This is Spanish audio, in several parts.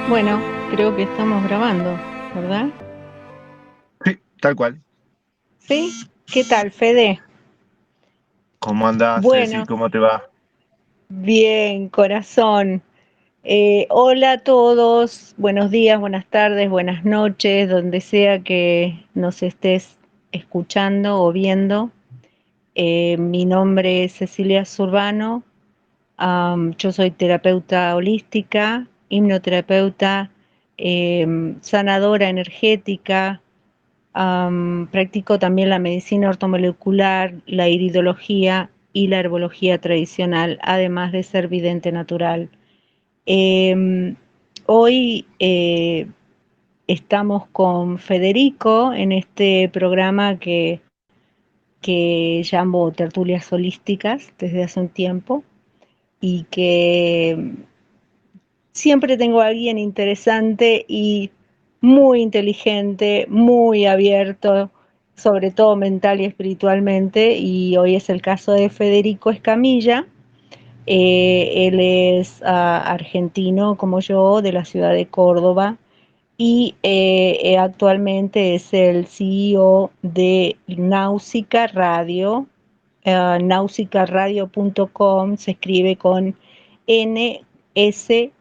Bueno, creo que estamos grabando, ¿verdad? Sí, tal cual. ¿Sí? ¿Qué tal, Fede? ¿Cómo andás, Ceci? Bueno, ¿Cómo te va? bien, corazón. Hola a todos, buenos días, buenas tardes, buenas noches, donde sea que nos estés escuchando o viendo. Mi nombre es Cecilia Zurbano. Yo soy terapeuta holística, hipnoterapeuta, sanadora energética. Practico también la medicina ortomolecular, la iridología y la herbología tradicional, además de ser vidente natural. Eh, Hoy estamos con Federico en este programa que llamo Tertulias Holísticas desde hace un tiempo y que siempre tengo a alguien interesante y muy inteligente, muy abierto, sobre todo mental y espiritualmente, y hoy es el caso de Federico Escamilla. Él es argentino como yo, de la ciudad de Córdoba, y actualmente es el CEO de Náusica Radio. Nausicaradio.com se escribe con NSIC,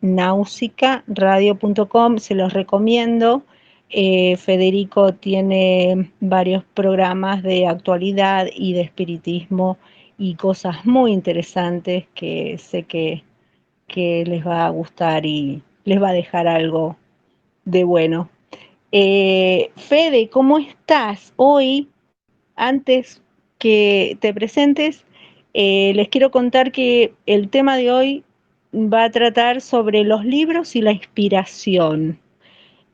nausicaradio.com, se los recomiendo. Federico tiene varios programas de actualidad y de espiritismo y cosas muy interesantes que sé que les va a gustar y les va a dejar algo de bueno. Fede, ¿cómo estás? Hoy, antes que te presentes, les quiero contar que el tema de hoy va a tratar sobre los libros y la inspiración.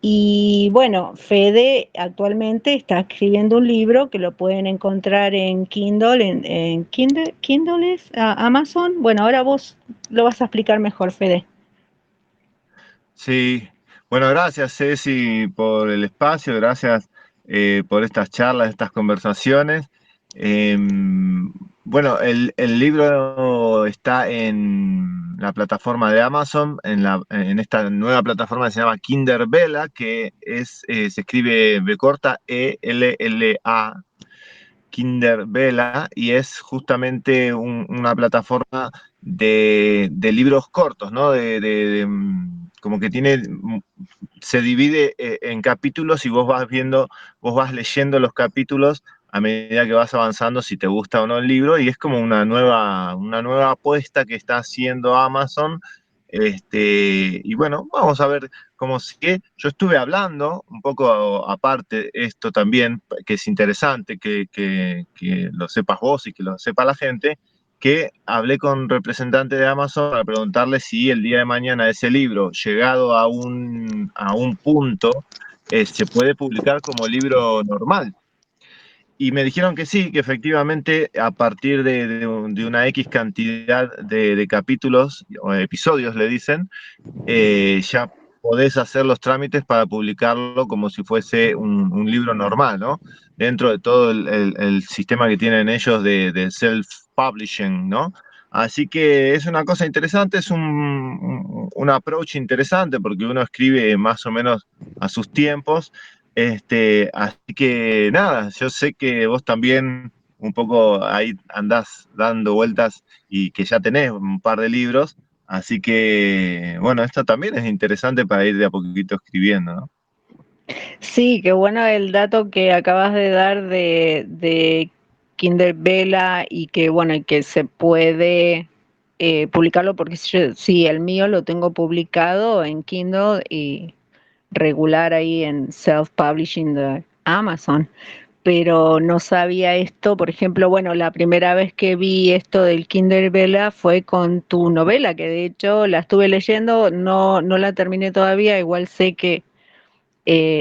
Y bueno, Fede actualmente está escribiendo un libro que lo pueden encontrar en Kindle, en Kindle es Amazon. Bueno, ahora vos lo vas a explicar mejor, Fede. Sí, bueno, gracias, Ceci, por el espacio, gracias por estas charlas, estas conversaciones. Eh, bueno, el libro está en la plataforma de Amazon, en esta nueva plataforma que se llama Kinder Vela, que se escribe B corta ELLA, Kinder Vela, y es justamente una plataforma de libros cortos, ¿no? Como que se divide en capítulos y vos vas leyendo los capítulos a medida que vas avanzando, si te gusta o no el libro, y es como una nueva apuesta que está haciendo Amazon. Y bueno, vamos a ver cómo sigue. Yo estuve hablando un poco aparte esto también, que es interesante que lo sepas vos y que lo sepa la gente, que hablé con representantes de Amazon para preguntarle si el día de mañana ese libro, llegado a un punto, se puede publicar como libro normal. Y me dijeron que sí, que efectivamente a partir de una X cantidad de capítulos o episodios, le dicen, ya podés hacer los trámites para publicarlo como si fuese un libro normal, ¿no? Dentro de todo el sistema que tienen ellos de self-publishing, ¿no? Así que es una cosa interesante, es un approach interesante porque uno escribe más o menos a sus tiempos. Así que nada, yo sé que vos también un poco ahí andás dando vueltas y que ya tenés un par de libros. Así que, bueno, esto también es interesante para ir de a poquito escribiendo, ¿no? Sí, qué bueno el dato que acabas de dar de Kinder Vela y que bueno, y que se puede publicarlo porque sí, el mío lo tengo publicado en Kindle y regular ahí en self-publishing de Amazon, pero no sabía esto, por ejemplo, bueno, la primera vez que vi esto del Kinder Vela fue con tu novela, que de hecho la estuve leyendo, no la terminé todavía, igual sé que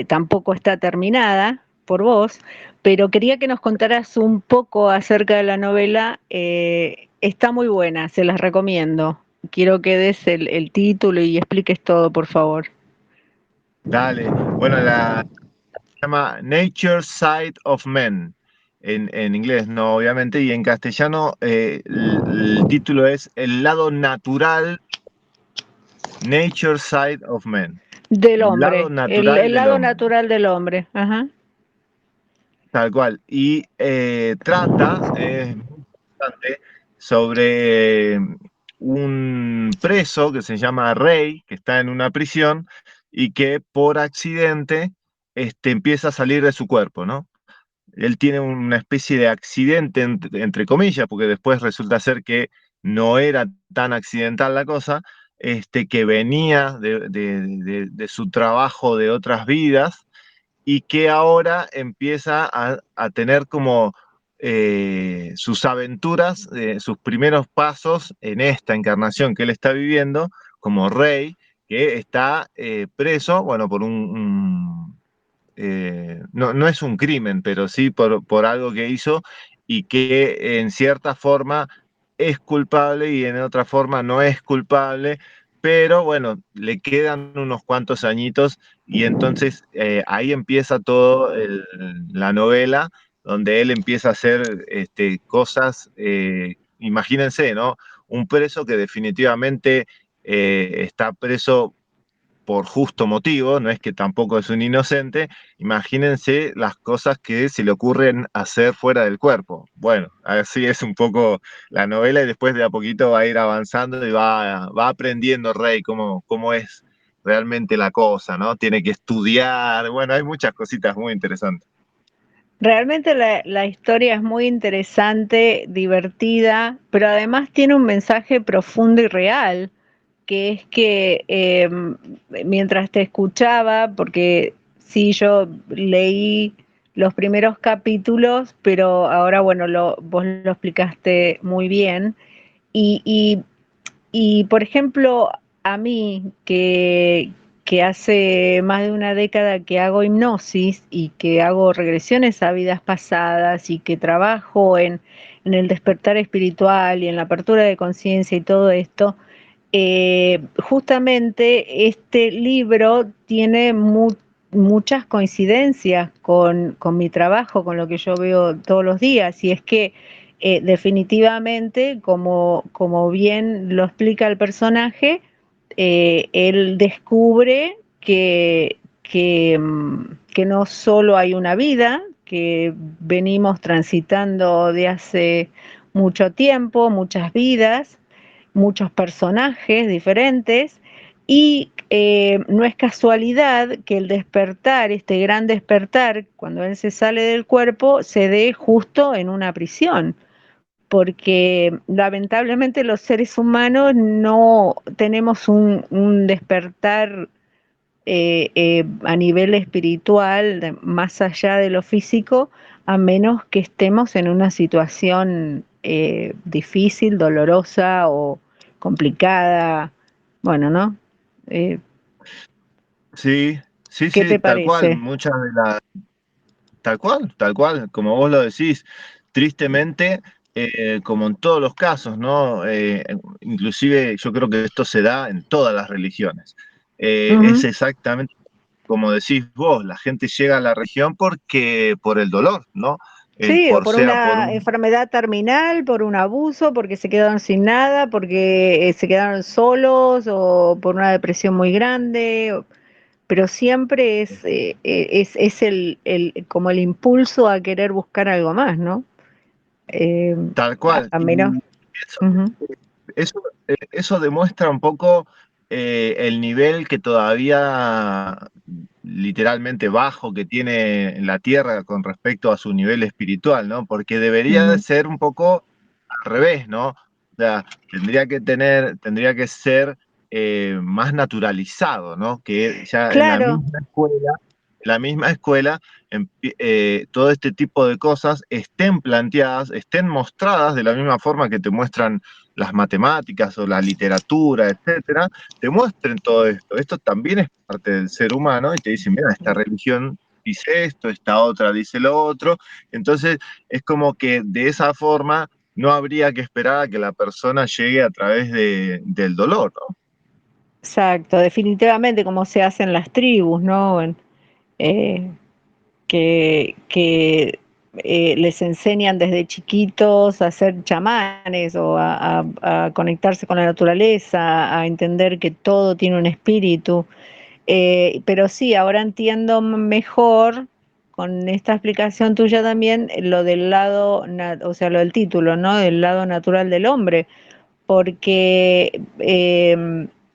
tampoco está terminada por vos, pero quería que nos contaras un poco acerca de la novela. Está muy buena, se las recomiendo. Quiero que des el título y expliques todo, por favor. Dale. Bueno, la se llama Nature Side of Men, en inglés, no, obviamente, y en castellano el título es El lado natural Nature Side of Man, Del el lado hombre, natural el del lado hombre, natural del hombre. Ajá. tal cual. Y trata, es muy importante, sobre un preso que se llama Rey, que está en una prisión y que por accidente empieza a salir de su cuerpo, ¿no? Él tiene una especie de accidente, entre comillas, porque después resulta ser que no era tan accidental la cosa, que venía de su trabajo de otras vidas y que ahora empieza a tener como sus aventuras, sus primeros pasos en esta encarnación que él está viviendo como rey, que está preso, bueno, por no, no es un crimen, pero sí por algo que hizo y que en cierta forma es culpable y en otra forma no es culpable, pero bueno, le quedan unos cuantos añitos y entonces ahí empieza todo la novela, donde él empieza a hacer cosas, imagínense, ¿no? Un preso que definitivamente está preso por justo motivo, no es que tampoco es un inocente, imagínense las cosas que se le ocurren hacer fuera del cuerpo. Bueno, así es un poco la novela y después de a poquito va a ir avanzando y va aprendiendo Rey cómo es realmente la cosa, ¿no? Tiene que estudiar, bueno, hay muchas cositas muy interesantes. Realmente la historia es muy interesante, divertida, pero además tiene un mensaje profundo y real, que es que mientras te escuchaba, porque sí, yo leí los primeros capítulos, pero ahora, bueno, vos lo explicaste muy bien, y, y y por ejemplo, a mí que hace más de una década que hago hipnosis y que hago regresiones a vidas pasadas y que trabajo en el despertar espiritual y en la apertura de conciencia y todo esto, justamente este libro tiene muchas coincidencias con mi trabajo, con lo que yo veo todos los días, y es que definitivamente, como bien lo explica el personaje, él descubre que no solo hay una vida, que venimos transitando de hace mucho tiempo, muchas vidas, muchos personajes diferentes, y no es casualidad que el despertar, este gran despertar, cuando él se sale del cuerpo, se dé justo en una prisión, porque lamentablemente los seres humanos no tenemos un despertar a nivel espiritual, más allá de lo físico, a menos que estemos en una situación difícil, dolorosa o complicada. Bueno, ¿no? Eh, Sí, sí, ¿Qué sí, te tal cual, parece? muchas de las tal cual, como vos lo decís, tristemente, como en todos los casos, ¿no? Inclusive yo creo que esto se da en todas las religiones. Es Ujú. exactamente como decís vos, la gente llega a la religión por el dolor, ¿no? Sí, o Por por sea por una un enfermedad terminal, por un abuso, porque se quedaron sin nada, porque se quedaron solos o por una depresión muy grande, pero siempre es como el impulso a querer buscar algo más, ¿no? Eh, tal cual. a menos. Y eso Ujú. eso demuestra un poco el nivel que todavía literalmente bajo que tiene la Tierra con respecto a su nivel espiritual, ¿no? Porque debería de Ujú. ser un poco al revés, ¿no? O sea, tendría que ser más naturalizado, ¿no? Que ya Claro, en la misma escuela, todo este tipo de cosas estén planteadas, estén mostradas de la misma forma que te muestran las matemáticas o la literatura, etcétera, te muestren todo esto. Esto también es parte del ser humano y te dicen, mira, esta religión dice esto, esta otra dice lo otro. Entonces, es como que de esa forma no habría que esperar a que la persona llegue a través del dolor, ¿no? exacto, definitivamente como se hacen las tribus, ¿no? Eh, que les enseñan desde chiquitos a ser chamanes o a conectarse con la naturaleza, a entender que todo tiene un espíritu. Pero sí, ahora entiendo mejor con esta explicación tuya también lo del lado, o sea, lo del título, ¿no? Del lado natural del hombre, porque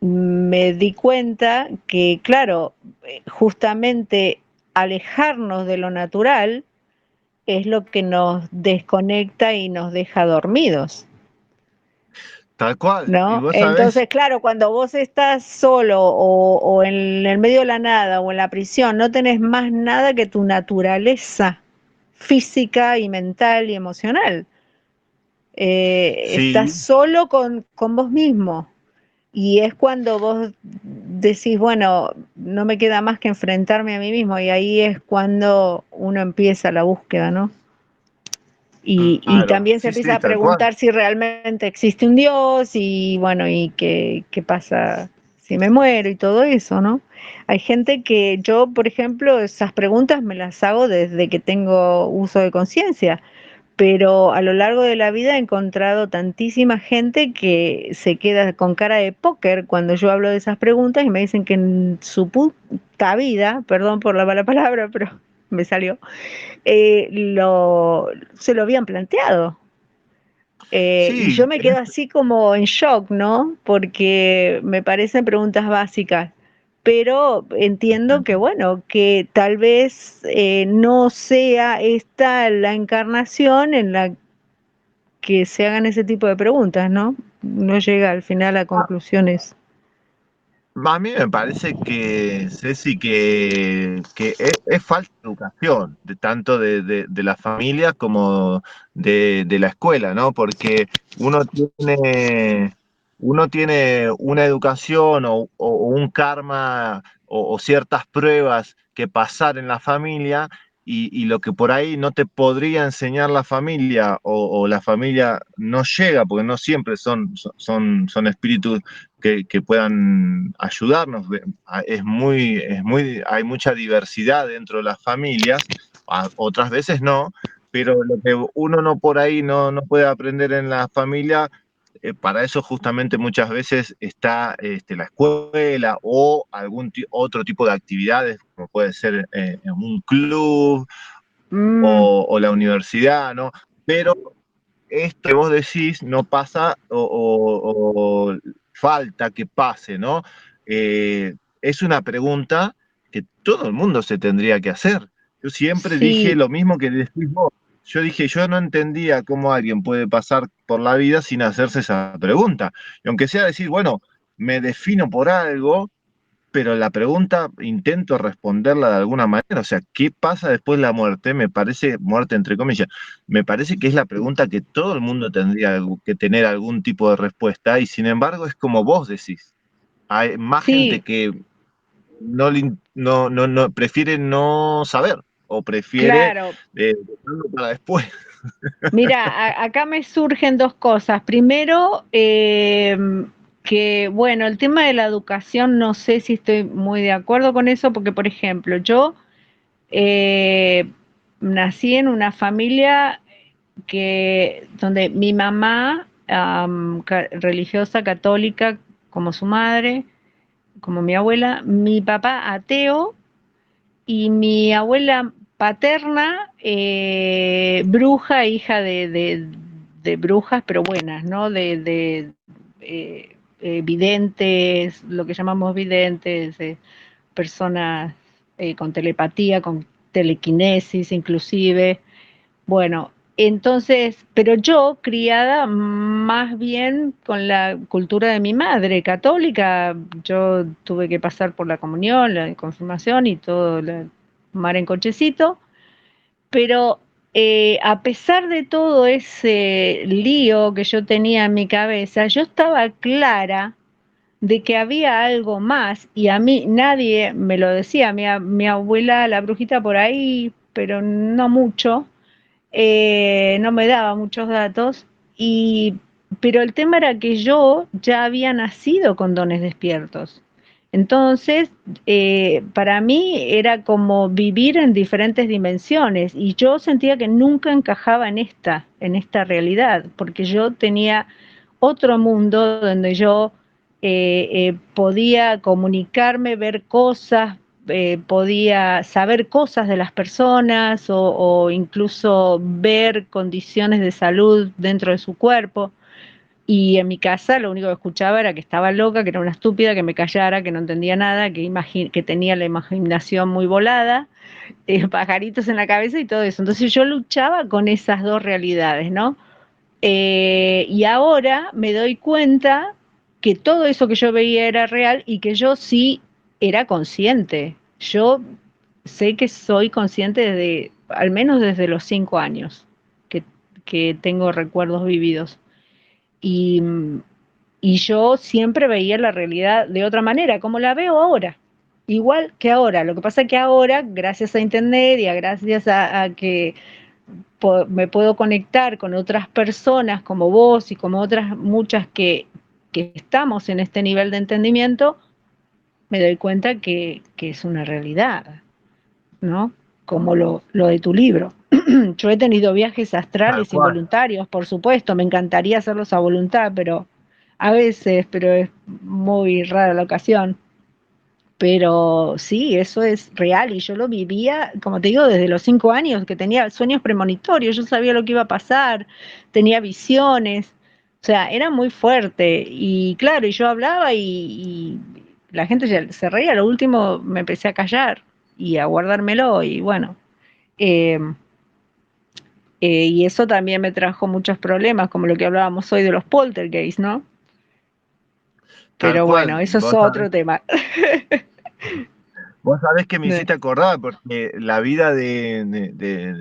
me di cuenta que, claro, justamente alejarnos de lo natural es lo que nos desconecta y nos deja dormidos, Tal cual. Y ¿no? vos sabés, Entonces, claro, cuando vos estás solo o en el medio de la nada o en la prisión, no tenés más nada que tu naturaleza física y mental y emocional. Estás sí, solo con vos mismo. Y es cuando vos decís, bueno, no me queda más que enfrentarme a mí mismo. Y ahí es cuando uno empieza la búsqueda, ¿no? Y claro, también se sí, empieza sí, a tal cual. preguntar si realmente existe un Dios y bueno, y qué pasa si me muero y todo eso, ¿no? Hay gente que yo, por ejemplo, esas preguntas me las hago desde que tengo uso de conciencia, pero a lo largo de la vida he encontrado tantísima gente que se queda con cara de póker cuando yo hablo de esas preguntas y me dicen que en su puta vida, perdón por la mala palabra, pero me salió, se lo habían planteado. Y Sí, yo me quedo así como en shock, ¿no? Porque me parecen preguntas básicas, pero entiendo que, bueno, que tal vez no sea esta la encarnación en la que se hagan ese tipo de preguntas, ¿no? No llega al final a conclusiones. a mí me parece que, Ceci, que es falta de educación, de tanto de la familia como de la escuela, ¿no? Porque uno tiene, uno tiene una educación o un karma o ciertas pruebas que pasar en la familia y lo que por ahí no te podría enseñar la familia o la familia no llega, porque no siempre son espíritus que puedan ayudarnos. Hay mucha diversidad dentro de las familias, otras veces no, pero lo que uno no por ahí no puede aprender en la familia, para eso justamente muchas veces está la escuela o otro tipo de actividades, como puede ser en un club Mm, o la universidad, ¿no? Pero esto que vos decís no pasa o falta que pase, ¿no? Es una pregunta que todo el mundo se tendría que hacer. Yo siempre dije sí, lo mismo que decís vos. Yo dije, yo no entendía cómo alguien puede pasar por la vida sin hacerse esa pregunta. Y aunque sea decir, bueno, me defino por algo, pero la pregunta intento responderla de alguna manera. O sea, ¿qué pasa después de la muerte? Me parece, muerte entre comillas, me parece que es la pregunta que todo el mundo tendría que tener algún tipo de respuesta y sin embargo es como vos decís. Hay más gente sí, que no prefiere no saber o prefiere claro. dejarlo para después. Mira, acá me surgen dos cosas. Primero, que bueno, el tema de la educación no sé si estoy muy de acuerdo con eso, porque por ejemplo, yo eh, nací en una familia donde mi mamá, religiosa católica como su madre, como mi abuela, mi papá ateo y mi abuela paterna, bruja, hija de brujas, pero buenas, ¿no? Videntes, lo que llamamos videntes, personas con telepatía, con telequinesis inclusive. Bueno, entonces, pero yo criada más bien con la cultura de mi madre católica, yo tuve que pasar por la comunión, la confirmación y todo, mar en cochecito, pero a pesar de todo ese lío que yo tenía en mi cabeza, yo estaba clara de que había algo más y a mí nadie me lo decía, mi abuela, la brujita por ahí, pero no mucho, no me daba muchos datos, pero el tema era que yo ya había nacido con dones despiertos. Entonces, para mí era como vivir en diferentes dimensiones y yo sentía que nunca encajaba en esta realidad, porque yo tenía otro mundo donde yo podía comunicarme, ver cosas, podía saber cosas de las personas o incluso ver condiciones de salud dentro de su cuerpo. Y en mi casa lo único que escuchaba era que estaba loca, que era una estúpida, que me callara, que no entendía nada, que tenía la imaginación muy volada, pajaritos en la cabeza y todo eso. Entonces yo luchaba con esas dos realidades, ¿no? Y ahora me doy cuenta que todo eso que yo veía era real y que yo sí era consciente. Yo sé que soy consciente desde, al menos desde los 5 años, que, que tengo recuerdos vividos. Y, y yo siempre veía la realidad de otra manera, como la veo ahora, igual que ahora. Lo que pasa es que ahora, gracias a Internet y gracias a que me puedo conectar con otras personas como vos y como otras muchas que estamos en este nivel de entendimiento, me doy cuenta que es una realidad, ¿no? Como lo de tu libro. Yo he tenido viajes Tal astrales cual. involuntarios, por supuesto, me encantaría hacerlos a voluntad, pero a veces, pero es muy rara la ocasión. Pero sí, eso es real y yo lo vivía, como te digo, desde los 5 años, que tenía sueños premonitorios, yo sabía lo que iba a pasar, tenía visiones, o sea, era muy fuerte y claro, y yo hablaba y la gente ya se reía, lo último me empecé a callar y a guardármelo y bueno, eh, y eso también me trajo muchos problemas, como lo que hablábamos hoy de los poltergeists, ¿no? Tal Pero bueno, cual. eso es otro tema. Vos sabés que me hiciste acordar, porque la vida de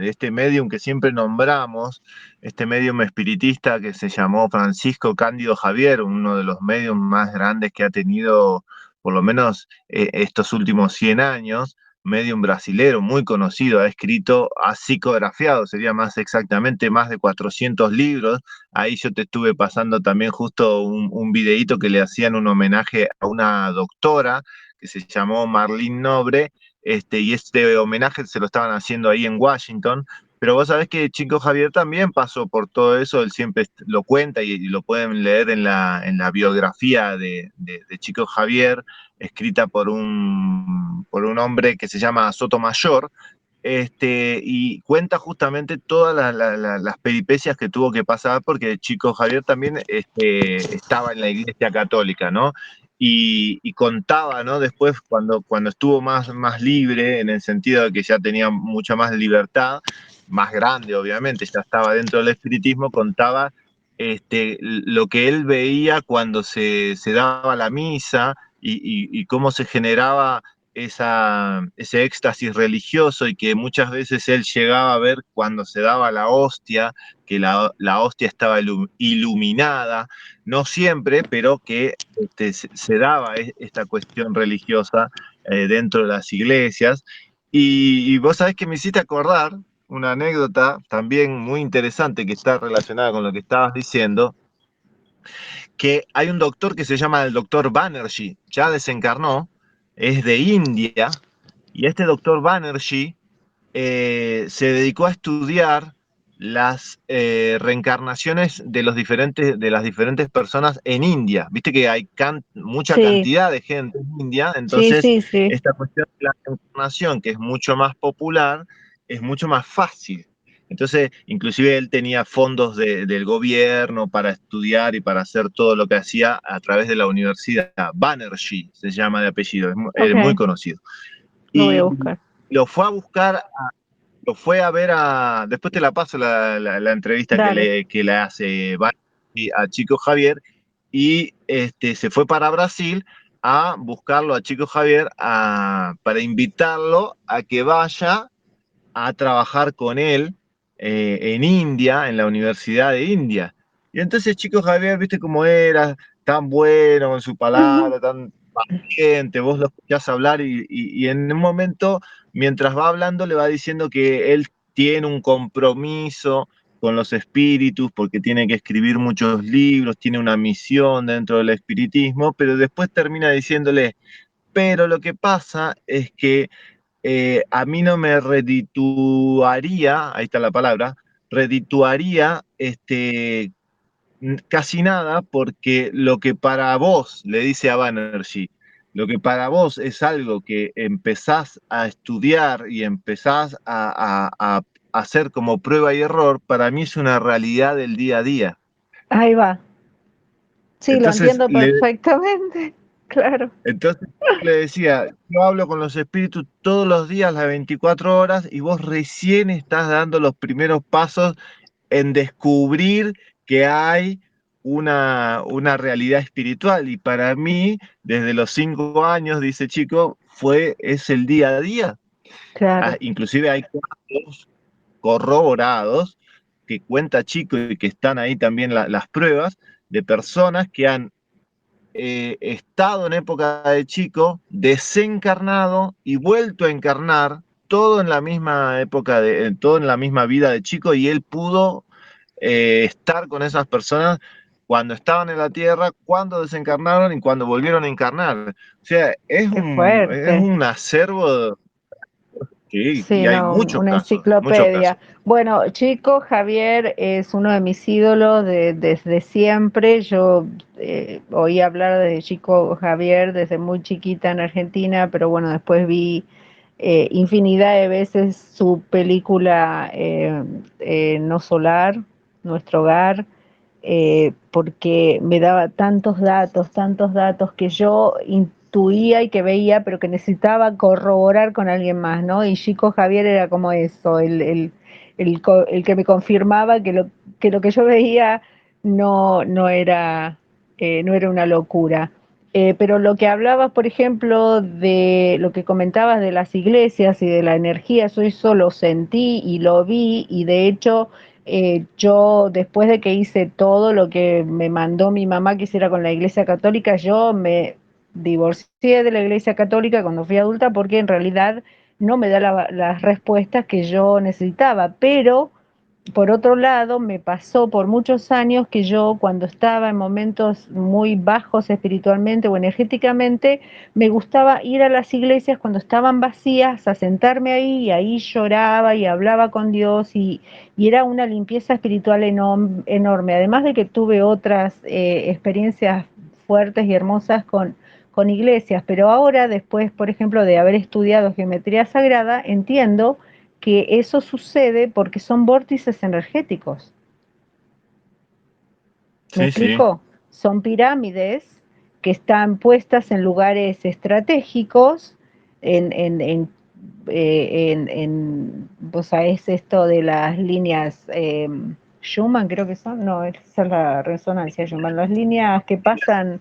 este medium que siempre nombramos, este medium espiritista que se llamó Francisco Cándido Javier, uno de los mediums más grandes que ha tenido por lo menos estos últimos 100 años, medium brasilero, muy conocido, ha escrito, ha psicografiado, sería más exactamente, más de 400 libros. Ahí yo te estuve pasando también justo un videíto que le hacían un homenaje a una doctora que se llamó Marlene Nobre, y este homenaje se lo estaban haciendo ahí en Washington. Pero vos sabés que Chico Javier también pasó por todo eso, él siempre lo cuenta y lo pueden leer en la biografía de Chico Javier, escrita por un hombre que se llama Sotomayor, y cuenta justamente todas las peripecias que tuvo que pasar, porque Chico Javier también estaba en la Iglesia Católica, ¿no? Y contaba, ¿no? Después, cuando estuvo más libre, en el sentido de que ya tenía mucha más libertad, más grande, obviamente, ya estaba dentro del espiritismo, contaba lo que él veía cuando se daba la misa y cómo se generaba ese éxtasis religioso y que muchas veces él llegaba a ver cuando se daba la hostia, que la hostia estaba iluminada, no siempre, pero que se daba esta cuestión religiosa dentro de las iglesias. Y vos sabés que me hiciste acordar una anécdota también muy interesante que está relacionada con lo que estabas diciendo, que hay un doctor que se llama el doctor Banerjee, ya desencarnó, es de India, y este doctor Banerjee se dedicó a estudiar las reencarnaciones de las diferentes personas en India. Viste que hay mucha Sí, cantidad de gente en India, sí, entonces sí, sí. esta cuestión de la reencarnación, que es mucho más popular, es mucho más fácil. Entonces, inclusive él tenía fondos del gobierno para estudiar y para hacer todo lo que hacía a través de la universidad. Banerjee se llama de apellido, es muy Ok, conocido. lo voy a Y buscar. lo fue a buscar, lo fue a ver después te la paso la entrevista Dale. que le hace Banerjee a Chico Javier, y se fue para Brasil a buscarlo a Chico Javier para invitarlo a que vaya a trabajar con él en India, en la Universidad de India. Y entonces Chico Javier, viste cómo era, tan bueno con su palabra, tan paciente, vos lo escuchás hablar y en un momento, mientras va hablando, le va diciendo que él tiene un compromiso con los espíritus porque tiene que escribir muchos libros, tiene una misión dentro del espiritismo, pero después termina diciéndole, pero lo que pasa es que a mí no me redituaría, ahí está la palabra, redituaría casi nada, porque lo que para vos, le dice a Banerjee, lo que para vos es algo que empezás a estudiar y empezás a hacer como prueba y error, para mí es una realidad del día a día. Ahí va. Sí, lo Entonces, entiendo perfectamente. Claro, entonces le decía, yo hablo con los espíritus todos los días, las 24 horas, y vos recién estás dando los primeros pasos en descubrir que hay una realidad espiritual. Y para mí, desde los 5 años, dice Chico, es el día a día. claro. Inclusive hay casos corroborados que cuenta Chico y que están ahí también las pruebas de personas que han estado en época de chico, desencarnado y vuelto a encarnar, todo en la misma época, todo en la misma vida de chico, y él pudo estar con esas personas cuando estaban en la Tierra, cuando desencarnaron y cuando volvieron a encarnar. O sea, Qué es fuerte. un acervo, sí, y Sí, hay no, muchos una casos, muchos enciclopedia. casos. Bueno, chico, Javier es uno de mis ídolos desde siempre. Yo oí hablar de chico Javier desde muy chiquita en Argentina, pero bueno, después vi infinidad de veces su película No Solar, Nuestro Hogar, porque me daba tantos datos que yo intuía y que veía, pero que necesitaba corroborar con alguien más, ¿no? Y Chico Javier era como eso, el que me confirmaba que lo que yo veía no era, no era una locura. Pero lo que hablabas, por ejemplo, de lo que comentabas de las iglesias y de la energía, eso lo sentí y lo vi, y de hecho yo después de que hice todo lo que me mandó mi mamá que hiciera con la Iglesia Católica, yo me divorcié de la Iglesia Católica cuando fui adulta porque en realidad no me da las respuestas que yo necesitaba, pero por otro lado, me pasó por muchos años que yo cuando estaba en momentos muy bajos espiritualmente o energéticamente, me gustaba ir a las iglesias cuando estaban vacías, a sentarme ahí y ahí lloraba y hablaba con Dios y era una limpieza espiritual enorme. Además de que tuve otras experiencias fuertes y hermosas con iglesias, pero ahora después, por ejemplo, de haber estudiado geometría sagrada, entiendo que eso sucede porque son vórtices energéticos. ¿Me Sí, sí. explico? Son pirámides que están puestas en lugares estratégicos, en, en, en, vos sabés esto de las líneas Schumann, creo que son, no, esa es la resonancia Schumann, las líneas que pasan,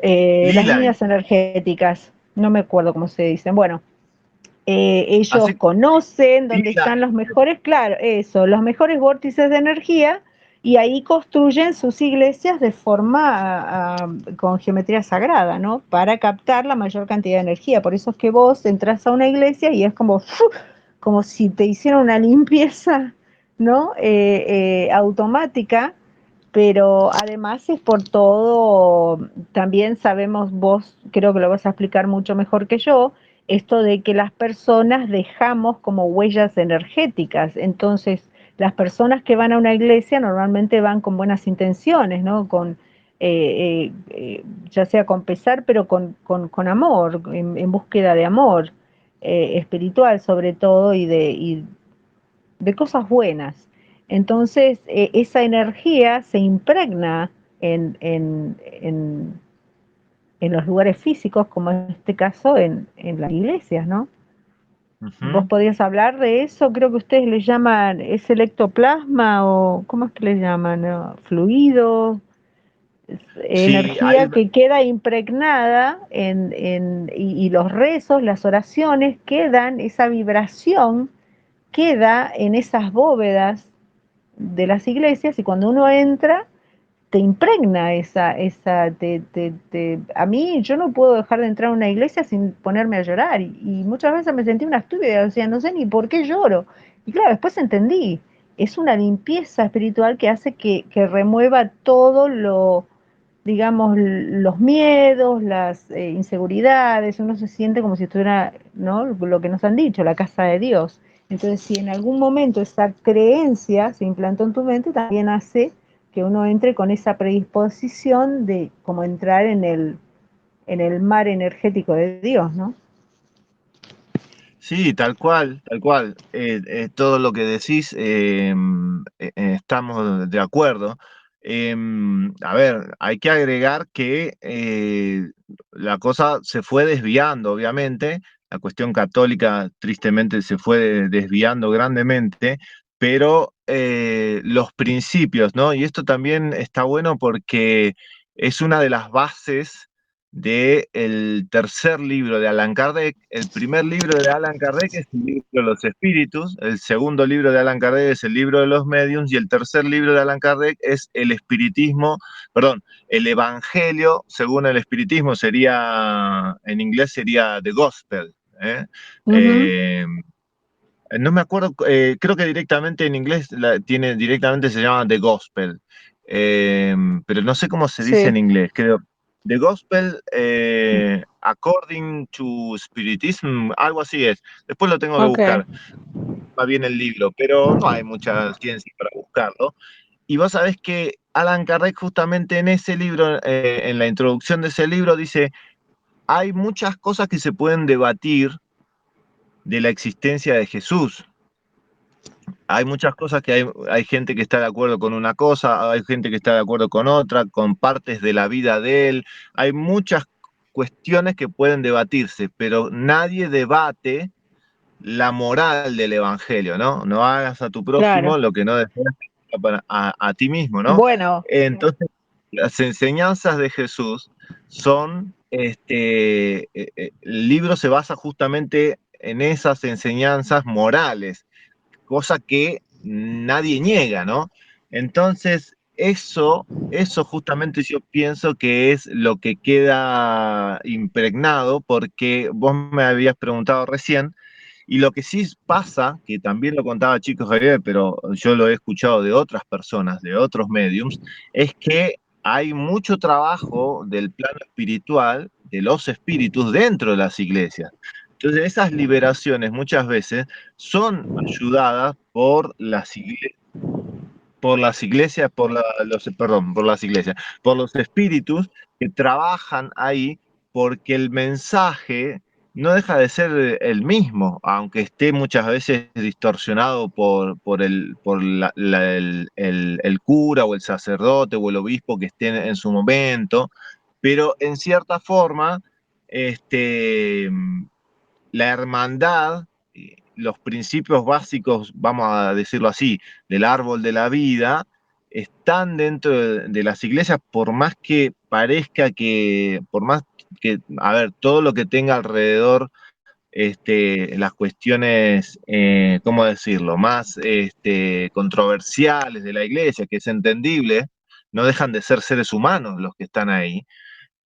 las Lila, líneas energéticas, no me acuerdo cómo se dicen, bueno, ellos así, conocen dónde Lila. están los mejores, claro, eso, los mejores vórtices de energía y ahí construyen sus iglesias de forma con geometría sagrada, ¿no? Para captar la mayor cantidad de energía. Por eso es que vos entras a una iglesia y es como, como si te hicieran una limpieza, ¿no? Automática, pero además es por todo, también sabemos, vos creo que lo vas a explicar mucho mejor que yo, esto de que las personas dejamos como huellas energéticas. Entonces, las personas que van a una iglesia normalmente van con buenas intenciones, ¿no? Ya sea con pesar, pero con amor, en búsqueda de amor espiritual sobre todo y de cosas buenas. Entonces, esa energía se impregna en los lugares físicos, como en este caso en las iglesias, ¿no? Vos Ujú. podías hablar de eso, creo que ustedes le llaman, ¿es el ectoplasma o cómo es que le llaman? ¿No? Fluido, Sí, hay, energía que queda impregnada y los rezos, las oraciones quedan, esa vibración queda en esas bóvedas de las iglesias y cuando uno entra te impregna a mí yo no puedo dejar de entrar a una iglesia sin ponerme a llorar y muchas veces me sentí una estúpida, o sea, no sé ni por qué lloro. Y claro, después entendí, es una limpieza espiritual que hace que remueva todo digamos, los miedos, las inseguridades, uno se siente como si estuviera, ¿no? Lo que nos han dicho, la casa de Dios. Entonces, si en algún momento esa creencia se implantó en tu mente, también hace que uno entre con esa predisposición de como entrar en el mar energético de Dios, ¿no? Sí, tal cual, tal cual. Todo lo que decís, estamos de acuerdo. A ver, hay que agregar que la cosa se fue desviando, obviamente. La cuestión católica tristemente se fue desviando grandemente, pero los principios, ¿no? Y esto también está bueno porque es una de las bases del tercer libro de Allan Kardec. El primer libro de Allan Kardec es el libro de los espíritus, el segundo libro de Allan Kardec es el libro de los mediums y el tercer libro de Allan Kardec es el espiritismo, perdón, el evangelio según el espiritismo sería, en inglés sería The Gospel. ¿Eh? Uh -huh. Eh, no me acuerdo, creo que directamente en inglés tiene, directamente se llama The Gospel, pero no sé cómo se dice en Sí, inglés, creo. The Gospel According to Spiritism, algo así es. Después lo tengo que ok, buscar, va bien el libro, pero no hay mucha ciencia para buscarlo. Y vos sabés que Alan Kardec justamente en ese libro, en la introducción de ese libro, dice, hay muchas cosas que se pueden debatir de la existencia de Jesús. Hay muchas cosas que hay gente que está de acuerdo con una cosa, hay gente que está de acuerdo con otra, con partes de la vida de él. Hay muchas cuestiones que pueden debatirse, pero nadie debate la moral del evangelio, ¿no? No hagas a tu prójimo claro. lo que no deseas a ti mismo, ¿no? Bueno, Entonces, las enseñanzas de Jesús son, el libro se basa justamente en esas enseñanzas morales, cosa que nadie niega, ¿no? Entonces, eso justamente yo pienso que es lo que queda impregnado, porque vos me habías preguntado recién, y lo que sí pasa, que también lo contaba Chico Javier, pero yo lo he escuchado de otras personas, de otros mediums, es que hay mucho trabajo del plano espiritual, de los espíritus dentro de las iglesias. Entonces, esas liberaciones muchas veces son ayudadas por las iglesias, por las iglesias, por los espíritus que trabajan ahí, porque el mensaje no deja de ser el mismo, aunque esté muchas veces distorsionado por el cura o el sacerdote o el obispo que esté en su momento, pero en cierta forma, este, la hermandad, los principios básicos, vamos a decirlo así, del árbol de la vida, están dentro de las iglesias, por más que parezca que, por más que, a ver, todo lo que tenga alrededor, las cuestiones, ¿cómo decirlo?, más controversiales de la iglesia, que es entendible, no dejan de ser seres humanos los que están ahí,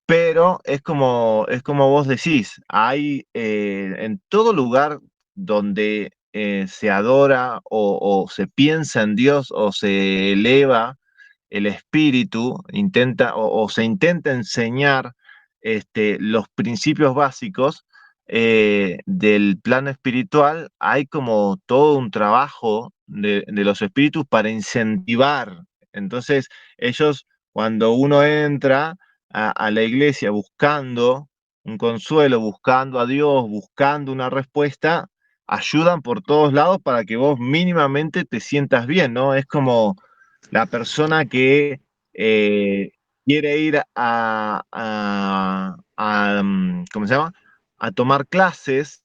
pero es como vos decís, hay en todo lugar donde se adora o se piensa en Dios o se eleva el espíritu, o se intenta enseñar los principios básicos del plano espiritual, hay como todo un trabajo de los espíritus para incentivar. Entonces, ellos, cuando uno entra a la iglesia buscando un consuelo, buscando a Dios, buscando una respuesta, ayudan por todos lados para que vos mínimamente te sientas bien, ¿no? Es como la persona que quiere ir ¿cómo se llama? A tomar clases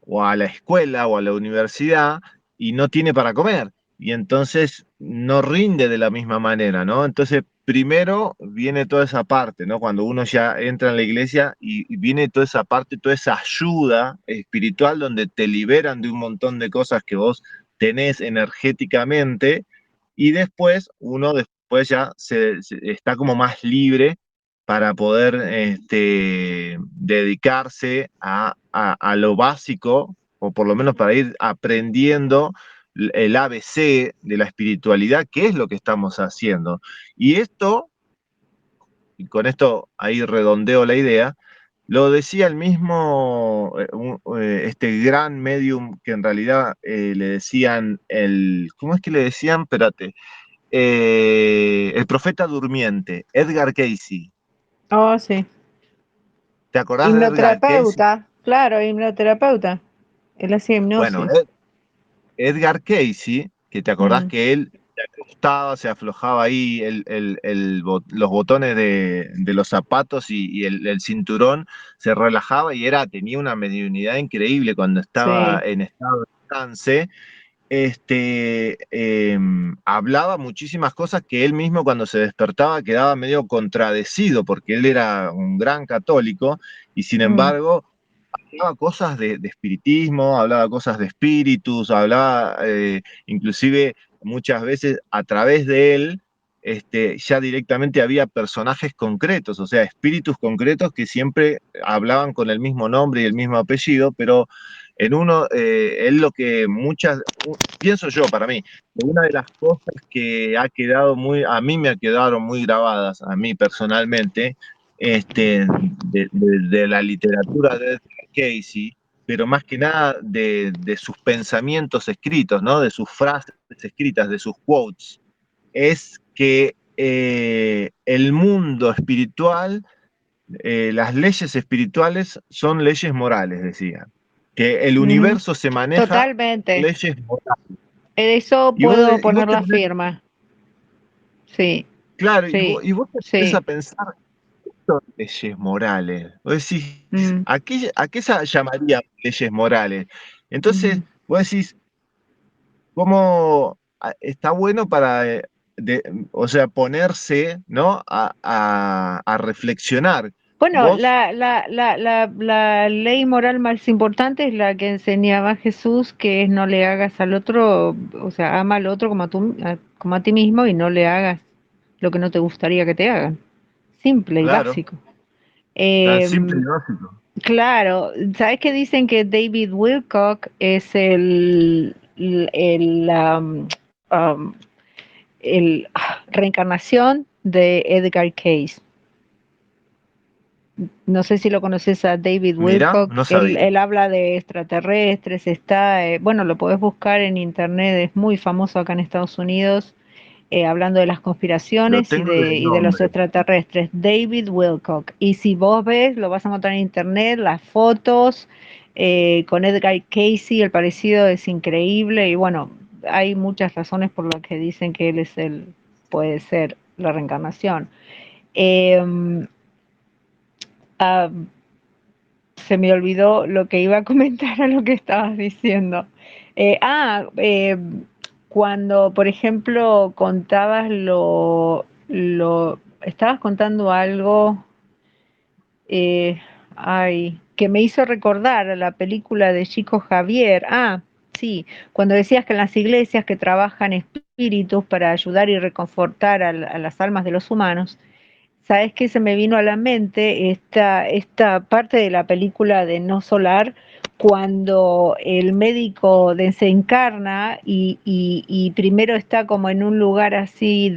o a la escuela o a la universidad y no tiene para comer. Y entonces no rinde de la misma manera, ¿no? Entonces, primero viene toda esa parte, ¿no? Cuando uno ya entra en la iglesia y viene toda esa parte, toda esa ayuda espiritual donde te liberan de un montón de cosas que vos tenés energéticamente y después uno después ya está como más libre para poder dedicarse a lo básico, o por lo menos para ir aprendiendo el ABC de la espiritualidad, que es lo que estamos haciendo. Y esto y con esto ahí redondeo la idea, lo decía el mismo, este gran medium que en realidad le decían ¿cómo es que le decían? Espérate, el profeta durmiente, Edgar Cayce. Oh, sí. ¿Te acordás de Edgar Cayce? Hipnoterapeuta, claro, hipnoterapeuta. Él hacía Bueno, hipnosis. Edgar Cayce, que te acordás Mm, que él se acostaba, se aflojaba ahí los botones de los zapatos y el cinturón, se relajaba y tenía una mediunidad increíble cuando estaba sí, en estado de trance. Hablaba muchísimas cosas que él mismo cuando se despertaba quedaba medio contradecido porque él era un gran católico y sin mm, embargo hablaba cosas de espiritismo, hablaba cosas de espíritus, hablaba inclusive muchas veces a través de él. Ya directamente había personajes concretos, o sea, espíritus concretos que siempre hablaban con el mismo nombre y el mismo apellido, pero en uno, él lo que pienso yo para mí, que una de las cosas que ha quedado a mí me quedaron muy grabadas, a mí personalmente, de la literatura de Casey, pero más que nada de sus pensamientos escritos, ¿no? De sus frases escritas, de sus quotes, es que el mundo espiritual, las leyes espirituales son leyes morales, decía. Que el ujú. universo se maneja por Totalmente. leyes morales. En eso Y vos, puedo y vos poner te la pones, firma. Sí, claro, sí, y vos te pones sí. a pensar, son leyes morales. Vos decís, Mm, ¿a qué se llamaría leyes morales? Entonces, ujú. vos decís, ¿cómo está bueno para, o sea, ponerse, ¿no? A reflexionar. Bueno, Vos, la ley moral más importante es la que enseñaba Jesús, que es no le hagas al otro, o sea, ama al otro como a ti mismo y no le hagas lo que no te gustaría que te hagan. Simple y claro, básico. tan simple Em, y básico. claro, ¿sabes qué dicen que David Wilcock es um, reencarnación de Edgar Cayce? No sé si lo conoces a David Mirá, Wilcock. no Él sabía. habla de extraterrestres, bueno, lo podés buscar en internet, es muy famoso acá en Estados Unidos, hablando de las Lo conspiraciones tengo de y de los nombre. extraterrestres. David Wilcock. Y si vos ves, lo vas a encontrar en internet, las fotos con Edgar Cayce, el parecido es increíble. Y bueno, hay muchas razones por las que dicen que él puede ser la reencarnación. Eh, ah, Se me olvidó lo que iba a comentar a lo que estabas diciendo. Eh, ah, eh, Cuando, por ejemplo, contabas estabas contando algo, eh, que me hizo recordar a la película de Chico Javier. Sí, cuando decías que en las iglesias que trabajan espíritus para ayudar y reconfortar a las almas de los humanos. ¿Sabes qué? Se me vino a la mente esta parte de la película de No Solar, cuando el médico desencarna y primero está como en un lugar así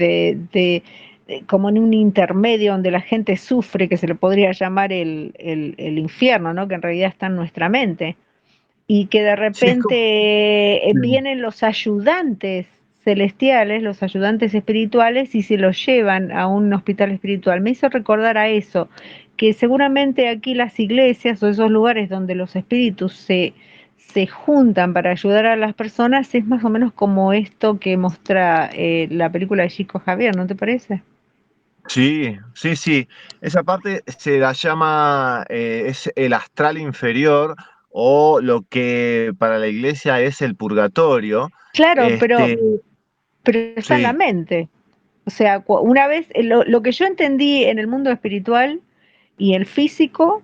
como en un intermedio donde la gente sufre, que se le podría llamar el infierno, ¿no? Que en realidad está en nuestra mente y que de Sí, es como. repente Sí. vienen los ayudantes celestiales, los ayudantes espirituales, y se los llevan a un hospital espiritual. Me hizo recordar a eso, que seguramente aquí las iglesias o esos lugares donde los espíritus se juntan para ayudar a las personas es más o menos como esto que muestra la película de Chico Javier, ¿no te parece? Sí, sí, sí. Esa parte se la llama, es el astral inferior o lo que para la iglesia es el purgatorio. Claro, Este, pero está en la sí, mente. O sea, una vez, lo que yo entendí en el mundo espiritual y el físico,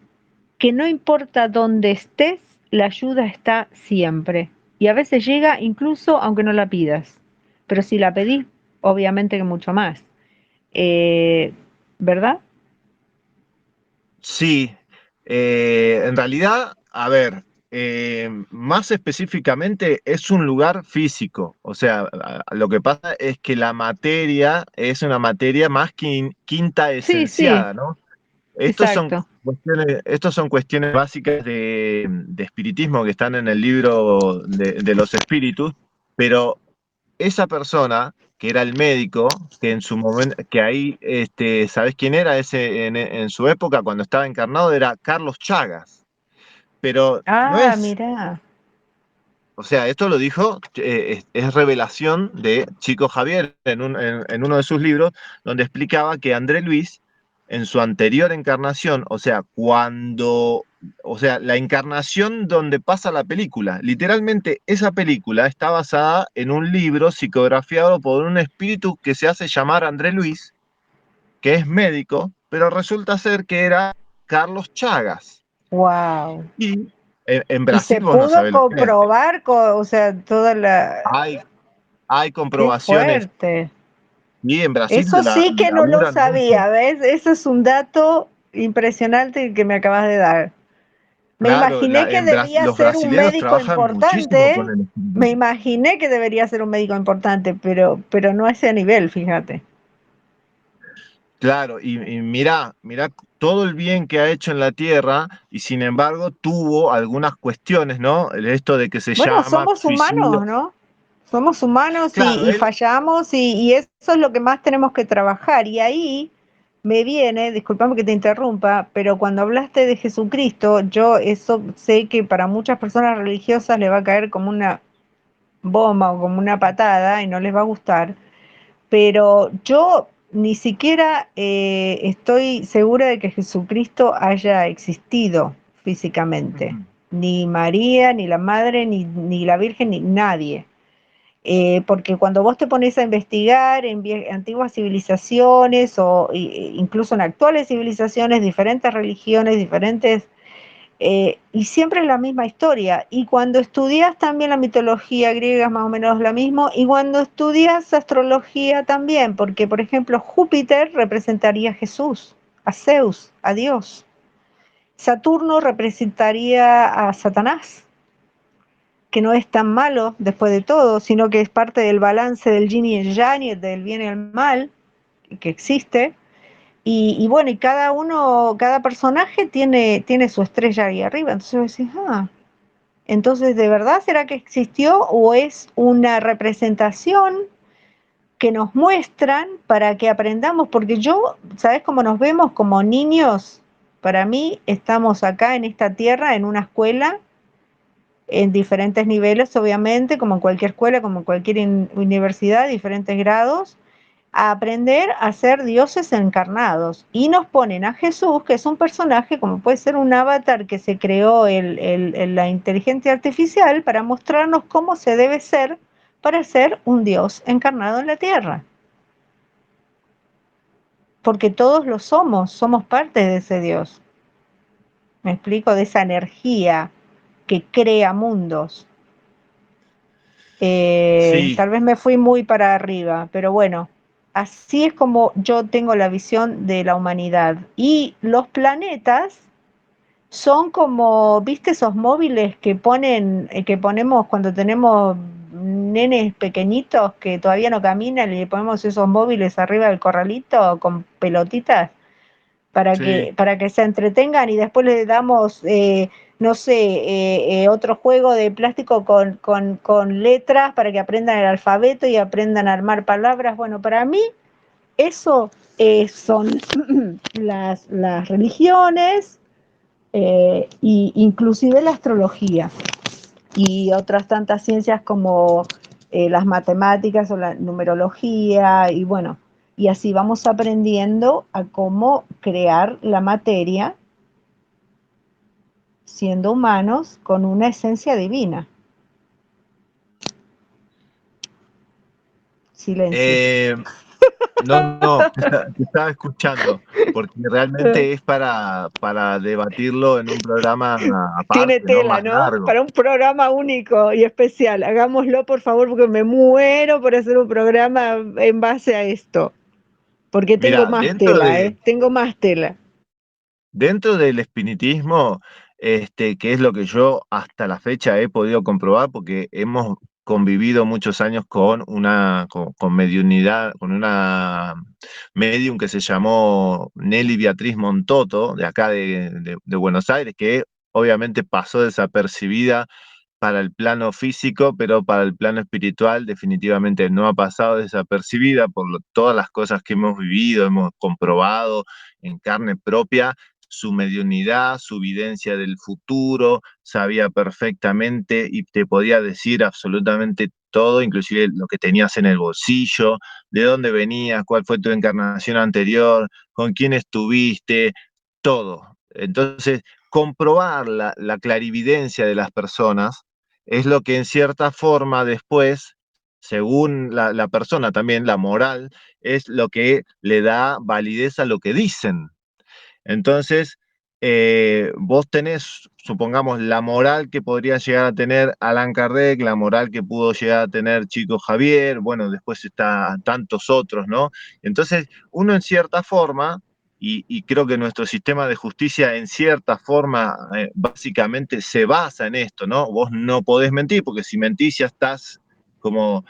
que no importa dónde estés, la ayuda está siempre. Y a veces llega incluso aunque no la pidas. Pero si la pedís, obviamente que mucho más. Eh, ¿Verdad? sí. En realidad, a ver, más específicamente es un lugar físico. O sea, lo que pasa es que la materia es una materia más quinta Sí, sí, esenciada, ¿no? exacto. Estos son cuestiones básicas de espiritismo que están en el libro de los espíritus, pero esa persona que era el médico, que en su momento, que ahí, ¿sabés quién era ese en su época cuando estaba encarnado? Era Carlos Chagas. Pero no Ah, es, mirá. o sea, esto lo dijo, es revelación de Chico Javier en uno de sus libros, donde explicaba que André Luis, en su anterior encarnación, o sea, o sea, la encarnación donde pasa la película, literalmente esa película está basada en un libro psicografiado por un espíritu que se hace llamar André Luis, que es médico, pero resulta ser que era Carlos Chagas. Wow. Y en Y se Brasil vos no pudo sabés lo que es. comprobar, o sea, toda la... Hay Hay Qué comprobaciones fuerte. y en Brasil Eso sí que no lo laburan mucho. sabía, ¿ves? Eso es un dato impresionante que me acabas de dar. Me Claro, imaginé que debía los ser un brasileros médico trabajan muchísimo importante, con el me espiritismo. imaginé que debería ser un médico importante, pero no a ese nivel, fíjate. Claro, y mira todo el bien que ha hecho en la tierra y sin embargo tuvo algunas cuestiones, ¿no? Esto de que se Bueno, llama somos suicidio. humanos, ¿no? Somos humanos Claro, y él, fallamos y eso es lo que más tenemos que trabajar. Y ahí me viene, disculpame que te interrumpa, pero cuando hablaste de Jesucristo, yo eso sé que para muchas personas religiosas le va a caer como una bomba o como una patada y no les va a gustar, pero yo ni siquiera estoy segura de que Jesucristo haya existido físicamente, ujú, ni María, ni la Madre, ni la Virgen, ni nadie. Porque cuando vos te pones a investigar en antiguas civilizaciones o incluso en actuales civilizaciones, diferentes religiones, diferentes y siempre es la misma historia. Y cuando estudias también la mitología griega es más o menos lo mismo. Y cuando estudias astrología también, porque por ejemplo Júpiter representaría a Jesús, a Zeus, a Dios. Saturno representaría a Satanás, que no es tan malo después de todo, sino que es parte del balance del yin y el yang, y del bien y el mal que existe. Y bueno, y cada uno, cada personaje tiene su estrella ahí arriba. Entonces vos decís, ah, entonces, ¿de verdad será que existió o es una representación que nos muestran para que aprendamos? Porque yo, ¿sabes cómo nos vemos como niños? Para mí, estamos acá en esta tierra, en una escuela, en diferentes niveles, obviamente, como en cualquier escuela, como en cualquier universidad, diferentes grados, a aprender a ser dioses encarnados. Y nos ponen a Jesús, que es un personaje, como puede ser un avatar que se creó la inteligencia artificial para mostrarnos cómo se debe ser para ser un dios encarnado en la tierra. Porque todos lo somos parte de ese dios. Me explico, de esa energía que crea mundos. sí, Tal vez me fui muy para arriba, pero bueno, así es como yo tengo la visión de la humanidad. Y los planetas son como, ¿viste esos móviles que que ponemos cuando tenemos nenes pequeñitos que todavía no caminan y le ponemos esos móviles arriba del corralito con pelotitas sí. para que se entretengan y después le damos, no sé, otro juego de plástico con letras para que aprendan el alfabeto y aprendan a armar palabras? Bueno, para mí eso son las religiones inclusive la astrología y otras tantas ciencias como las matemáticas o la numerología y bueno, y así vamos aprendiendo a cómo crear la materia siendo humanos con una esencia divina. Silencio. Eh, no, te estaba escuchando, porque realmente es para debatirlo en un programa Tiene aparte, ¿no? tela, Más ¿no? largo. Para un programa único y especial. Hagámoslo, por favor, porque me muero por hacer un programa en base a esto. Porque tengo Mira, más tela, ¿eh? Tengo más tela. dentro del espiritismo que es lo que yo hasta la fecha he podido comprobar, porque hemos convivido muchos años con mediunidad, con una medium que se llamó Nelly Beatriz Montoto, de acá de Buenos Aires, que obviamente pasó desapercibida para el plano físico, pero para el plano espiritual definitivamente no ha pasado desapercibida todas las cosas que hemos vivido, hemos comprobado en carne propia su mediunidad, su videncia del futuro, sabía perfectamente y te podía decir absolutamente todo, inclusive lo que tenías en el bolsillo, de dónde venías, cuál fue tu encarnación anterior, con quién estuviste, todo. Entonces, comprobar la clarividencia de las personas es lo que en cierta forma después, según la persona también, la moral, es lo que le da validez a lo que dicen. Entonces, vos tenés, supongamos, la moral que podría llegar a tener Allan Kardec, la moral que pudo llegar a tener Chico Javier, bueno, después está tantos otros, ¿no? Entonces, uno en cierta forma, y creo que nuestro sistema de justicia en cierta forma básicamente se basa en esto, ¿no? Vos no podés mentir, porque si mentís ya estás como,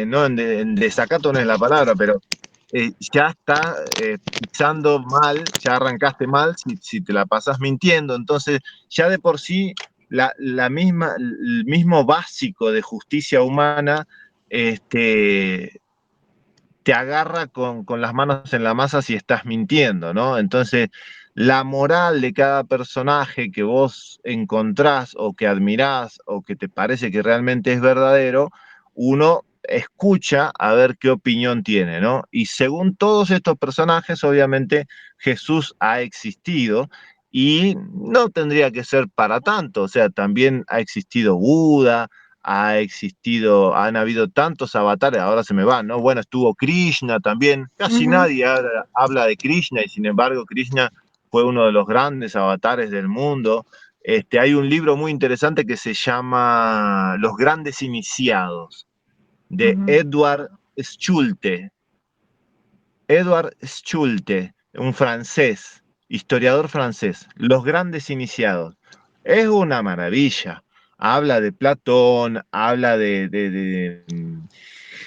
no en desacato no es la palabra, pero ya está pisando mal, ya arrancaste mal si te la pasas mintiendo. Entonces, ya de por sí, el mismo básico de justicia humana te agarra con las manos en la masa si estás mintiendo, ¿no? Entonces, la moral de cada personaje que vos encontrás o que admirás o que te parece que realmente es verdadero, uno escucha a ver qué opinión tiene, ¿no? Y según todos estos personajes, obviamente Jesús ha existido y no tendría que ser para tanto, o sea, también ha existido Buda, ha existido, han habido tantos avatares, ahora se me van, ¿no? Bueno, estuvo Krishna también, casi Ujú, nadie habla de Krishna y sin embargo Krishna fue uno de los grandes avatares del mundo. Hay un libro muy interesante que se llama Los Grandes Iniciados, de ujú. Edward Schulte. Edward Schulte, un francés, historiador francés, Los Grandes Iniciados. Es una maravilla. Habla de Platón, habla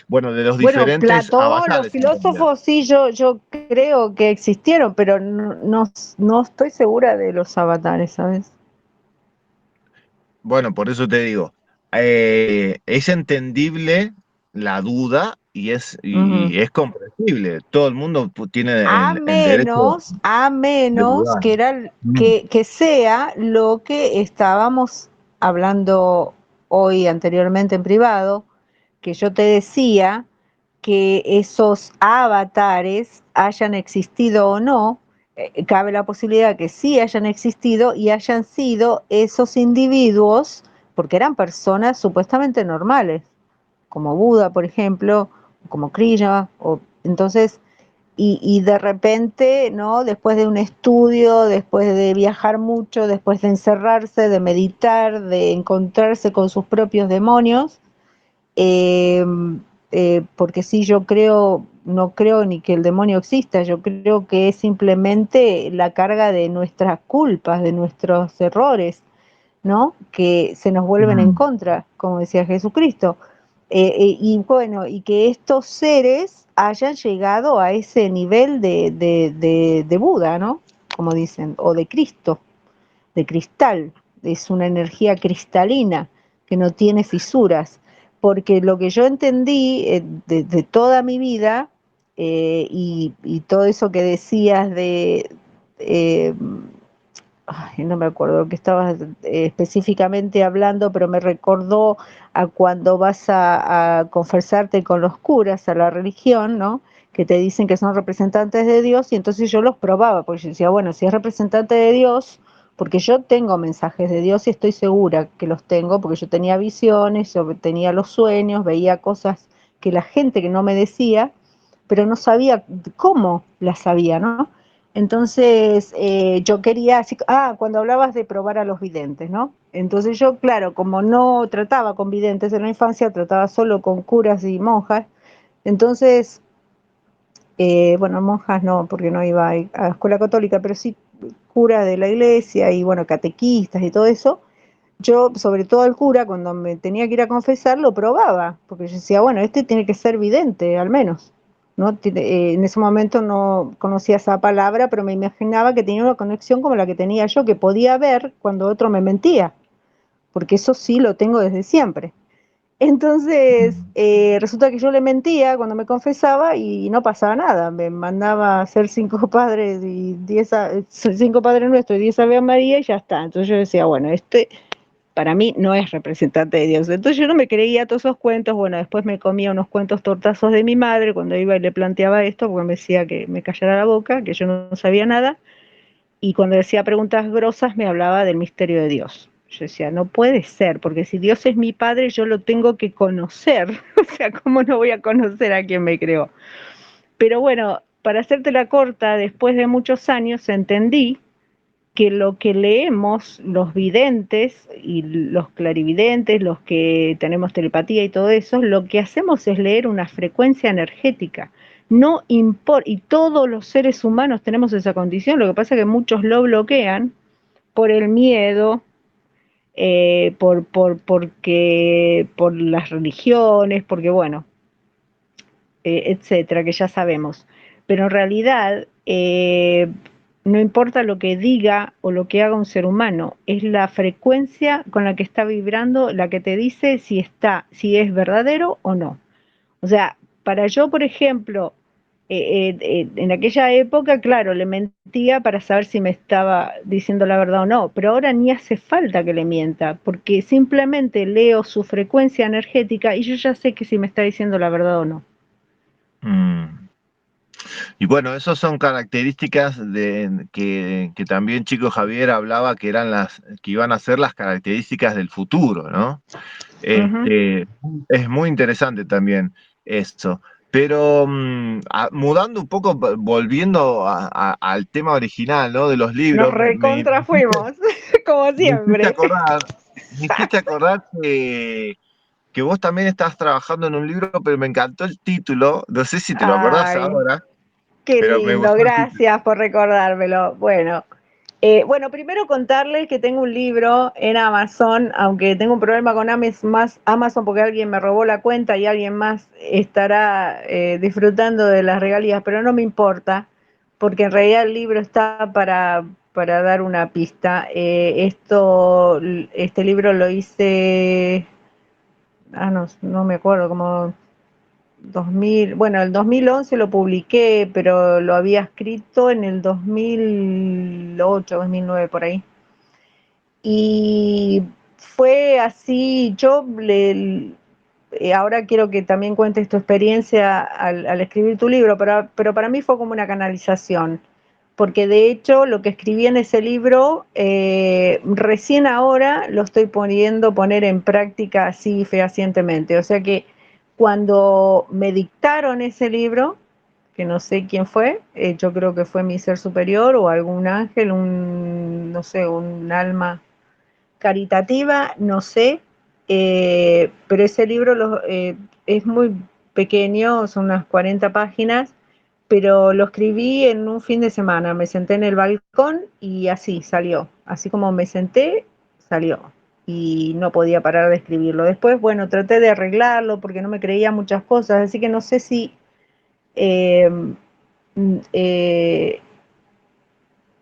bueno, de los Bueno, diferentes Platón, los avatares en realidad. filósofos, sí, yo creo que existieron, pero no estoy segura de los avatares, ¿sabes? Bueno, por eso te digo, es entendible la duda Ujú. y es comprensible. Todo el mundo tiene A el derecho menos, a de menos dudar. que era Mm. que sea lo que estábamos hablando hoy anteriormente en privado, que yo te decía que esos avatares hayan existido o no, cabe la posibilidad que sí hayan existido y hayan sido esos individuos, porque eran personas supuestamente normales, como Buda, por ejemplo, como Krishna, entonces y de repente, ¿no? Después de un estudio, después de viajar mucho, después de encerrarse, de meditar, de encontrarse con sus propios demonios, eh, porque sí, yo creo, no creo ni que el demonio exista, yo creo que es simplemente la carga de nuestras culpas, de nuestros errores, ¿no? Que se nos vuelven en Mm. contra, como decía Jesucristo. Y bueno, y que estos seres hayan llegado a ese nivel de Buda, ¿no? Como dicen, o de Cristo, de cristal, es una energía cristalina que no tiene fisuras, porque lo que yo entendí de toda mi vida y todo eso que decías eh, ay, no me acuerdo que estabas específicamente hablando, pero me recordó a cuando vas a confesarte con los curas a la religión, ¿no? Que te dicen que son representantes de Dios y entonces yo los probaba, porque yo decía, bueno, si es representante de Dios, porque yo tengo mensajes de Dios y estoy segura que los tengo, porque yo tenía visiones, yo tenía los sueños, veía cosas que la gente que no me decía, pero no sabía cómo las sabía, ¿no? Entonces, yo quería, cuando hablabas de probar a los videntes, ¿no? Entonces yo, claro, como no trataba con videntes en la infancia, trataba solo con curas y monjas, entonces bueno, monjas no, porque no iba a escuela católica, pero sí cura de la iglesia y bueno, catequistas y todo eso. Yo, sobre todo al cura, cuando me tenía que ir a confesar, lo probaba, porque yo decía, bueno, este tiene que ser vidente, al menos. ¿No? En ese momento no conocía esa palabra, pero me imaginaba que tenía una conexión como la que tenía yo, que podía ver cuando otro me mentía, porque eso sí lo tengo desde siempre. Entonces, resulta que yo le mentía cuando me confesaba y no pasaba nada. Me mandaba a hacer 5 padres y 5 padres nuestros y 10 Ave María y ya está. Entonces yo decía, bueno, este para mí no es representante de Dios. Entonces yo no me creía todos esos cuentos. Bueno, después me comía unos cuentos tortazos de mi madre cuando iba y le planteaba esto, porque me decía que me callara la boca, que yo no sabía nada. Y cuando decía preguntas grosas me hablaba del misterio de Dios. Yo decía, no puede ser, porque si Dios es mi padre, yo lo tengo que conocer. O sea, ¿cómo no voy a conocer a quien me creó? Pero bueno, para hacértela corta, después de muchos años entendí que lo que leemos, los videntes y los clarividentes, los que tenemos telepatía y todo eso, lo que hacemos es leer una frecuencia energética. No importa, y todos los seres humanos tenemos esa condición, lo que pasa es que muchos lo bloquean por el miedo, por las religiones, porque bueno, etcétera, que ya sabemos. Pero en realidad no importa lo que diga o lo que haga un ser humano, es la frecuencia con la que está vibrando la que te dice si es verdadero o no. O sea, para yo, por ejemplo, en aquella época, claro, le mentía para saber si me estaba diciendo la verdad o no, pero ahora ni hace falta que le mienta, porque simplemente leo su frecuencia energética y yo ya sé que si me está diciendo la verdad o no. Mm. Y bueno, esas son características que también Chico Javier hablaba que eran que iban a ser las características del futuro, ¿no? Uh -huh. Es muy interesante también eso. Pero mudando un poco, volviendo al tema original, ¿no? De los Nos libros, recontra fuimos, como me hiciste siempre. acordar, me hiciste acordar que vos también estás trabajando en un libro, pero me encantó el título, no sé si te lo acordás Ay, ahora, qué pero me lindo, gustó el título. gracias por recordármelo. Bueno, primero contarles que tengo un libro en Amazon, aunque tengo un problema con Amazon porque alguien me robó la cuenta y alguien más estará disfrutando de las regalías, pero no me importa, porque en realidad el libro está para dar una pista. Este libro lo hice, no me acuerdo, como 2000, bueno, el 2011 lo publiqué, pero lo había escrito en el 2008, 2009, por ahí. Y fue así, ahora quiero que también cuentes tu experiencia al escribir tu libro, pero para mí fue como una canalización, porque de hecho lo que escribí en ese libro, recién ahora lo estoy poner en práctica así fehacientemente. O sea que cuando me dictaron ese libro, que no sé quién fue, yo creo que fue mi ser superior o algún ángel, no sé, un alma caritativa, no sé, pero ese libro es muy pequeño, son unas 40 páginas, pero lo escribí en un fin de semana. Me senté en el balcón y así salió. Así como me senté, salió. Y no podía parar de escribirlo. Después, bueno, traté de arreglarlo porque no me creía muchas cosas, así que no sé si eh, eh,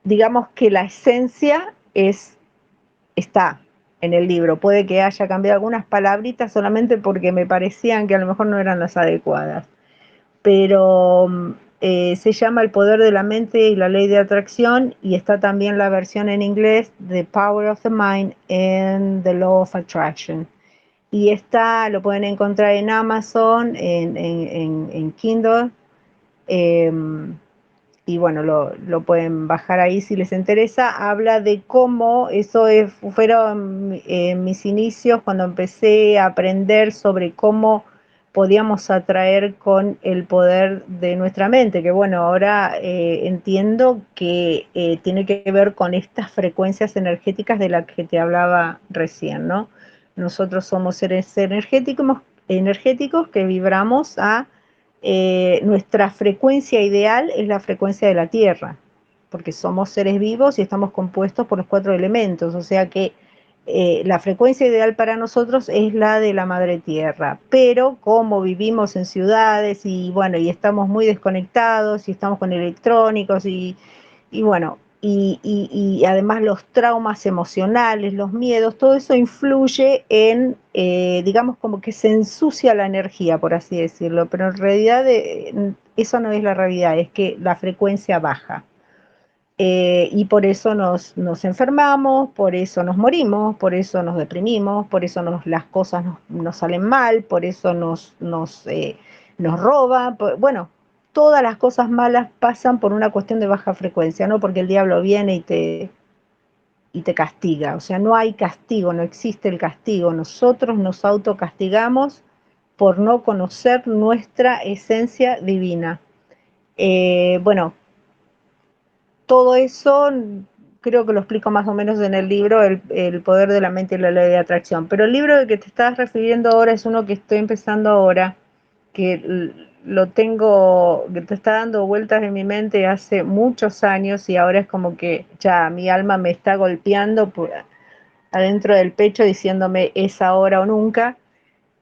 digamos que la esencia está en el libro. Puede que haya cambiado algunas palabritas solamente porque me parecían que a lo mejor no eran las adecuadas. Pero se llama El poder de la mente y la ley de atracción, y está también la versión en inglés, The Power of the Mind and the Law of Attraction. Y lo pueden encontrar en Amazon, en Kindle. Eh, y bueno, lo pueden bajar ahí si les interesa. Habla de cómo fueron mis inicios cuando empecé a aprender sobre cómo podíamos atraer con el poder de nuestra mente, que bueno, ahora entiendo que tiene que ver con estas frecuencias energéticas de las que te hablaba recién, ¿no? Nosotros somos seres energéticos que vibramos a nuestra frecuencia ideal es la frecuencia de la Tierra, porque somos seres vivos y estamos compuestos por los 4 elementos, o sea que la frecuencia ideal para nosotros es la de la madre tierra, pero como vivimos en ciudades y bueno, y estamos muy desconectados y estamos con electrónicos y bueno, y además los traumas emocionales, los miedos, todo eso influye en, digamos, como que se ensucia la energía, por así decirlo, pero en realidad eso no es la realidad, es que la frecuencia baja. Y por eso nos enfermamos, por eso nos morimos, por eso nos deprimimos, por eso las cosas nos salen mal, por eso nos roban. Bueno, todas las cosas malas pasan por una cuestión de baja frecuencia, no porque el diablo viene y te castiga. O sea, no hay castigo, no existe el castigo. Nosotros nos autocastigamos por no conocer nuestra esencia divina. Bueno, todo eso creo que lo explico más o menos en el libro, el poder de la mente y la ley de atracción. Pero el libro al que te estás refiriendo ahora es uno que estoy empezando ahora, que lo tengo, que te está dando vueltas en mi mente hace muchos años y ahora es como que ya mi alma me está golpeando adentro del pecho diciéndome es ahora o nunca.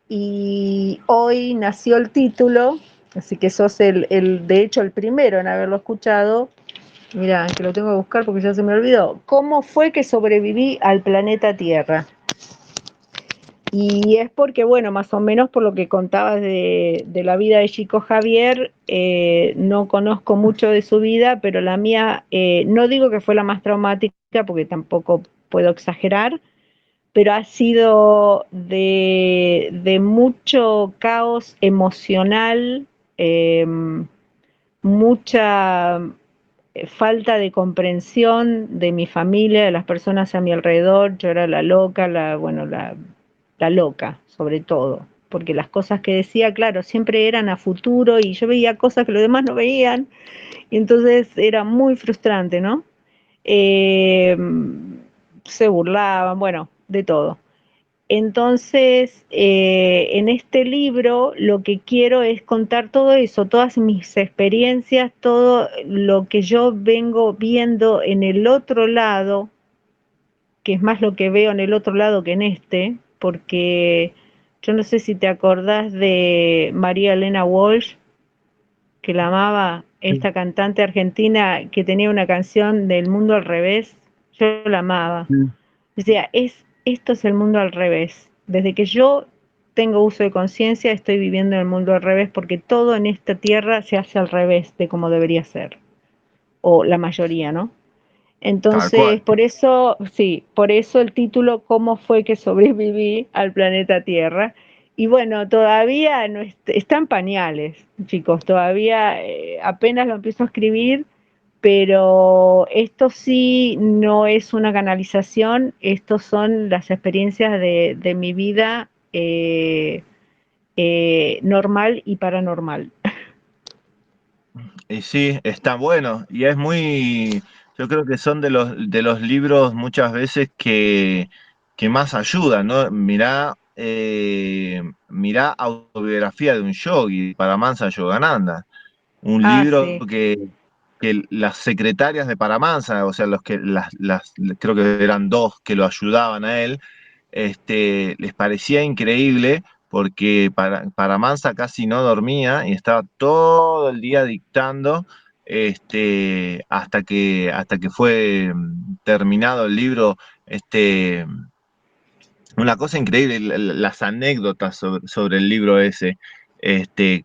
Y hoy nació el título, así que sos de hecho el primero en haberlo escuchado. Mira, que lo tengo que buscar porque ya se me olvidó. ¿Cómo fue que sobreviví al planeta Tierra? Y es porque, bueno, más o menos por lo que contabas de la vida de Chico Javier, no conozco mucho de su vida, pero la mía, no digo que fue la más traumática, porque tampoco puedo exagerar, pero ha sido de mucho caos emocional, mucha falta de comprensión de mi familia, de las personas a mi alrededor. Yo era la loca, bueno, la loca, sobre todo, porque las cosas que decía, claro, siempre eran a futuro y yo veía cosas que los demás no veían, y entonces era muy frustrante, ¿no? Eh, Se burlaban, bueno, de todo. Entonces, en este libro lo que quiero es contar todo eso, todas mis experiencias, todo lo que yo vengo viendo en el otro lado, que es más lo que veo en el otro lado que en este, porque yo no sé si te acordás de María Elena Walsh, que la amaba, Sí. esta cantante argentina que tenía una canción del mundo al revés, yo la amaba. Decía, esto es el mundo al revés. Desde que yo tengo uso de conciencia, estoy viviendo el mundo al revés, porque todo en esta tierra se hace al revés de como debería ser, o la mayoría, ¿no? Tal Entonces, cual. por eso, sí, por eso el título, ¿cómo fue que sobreviví al planeta Tierra? Y bueno, todavía no está en pañales, chicos, todavía apenas lo empiezo a escribir, pero esto sí no es una canalización, estos son las experiencias de mi vida normal y paranormal. Y sí, está bueno. Y es muy, yo creo que son de los libros muchas veces que más ayudan, ¿no? Mirá Autobiografía de un Yogi, Paramahansa Yogananda, un Ah, libro sí. que las secretarias de Paramansa, o sea, creo que eran dos que lo ayudaban a él, les parecía increíble porque Paramansa casi no dormía y estaba todo el día dictando, hasta que fue terminado el libro. Una cosa increíble, las anécdotas sobre el libro ese.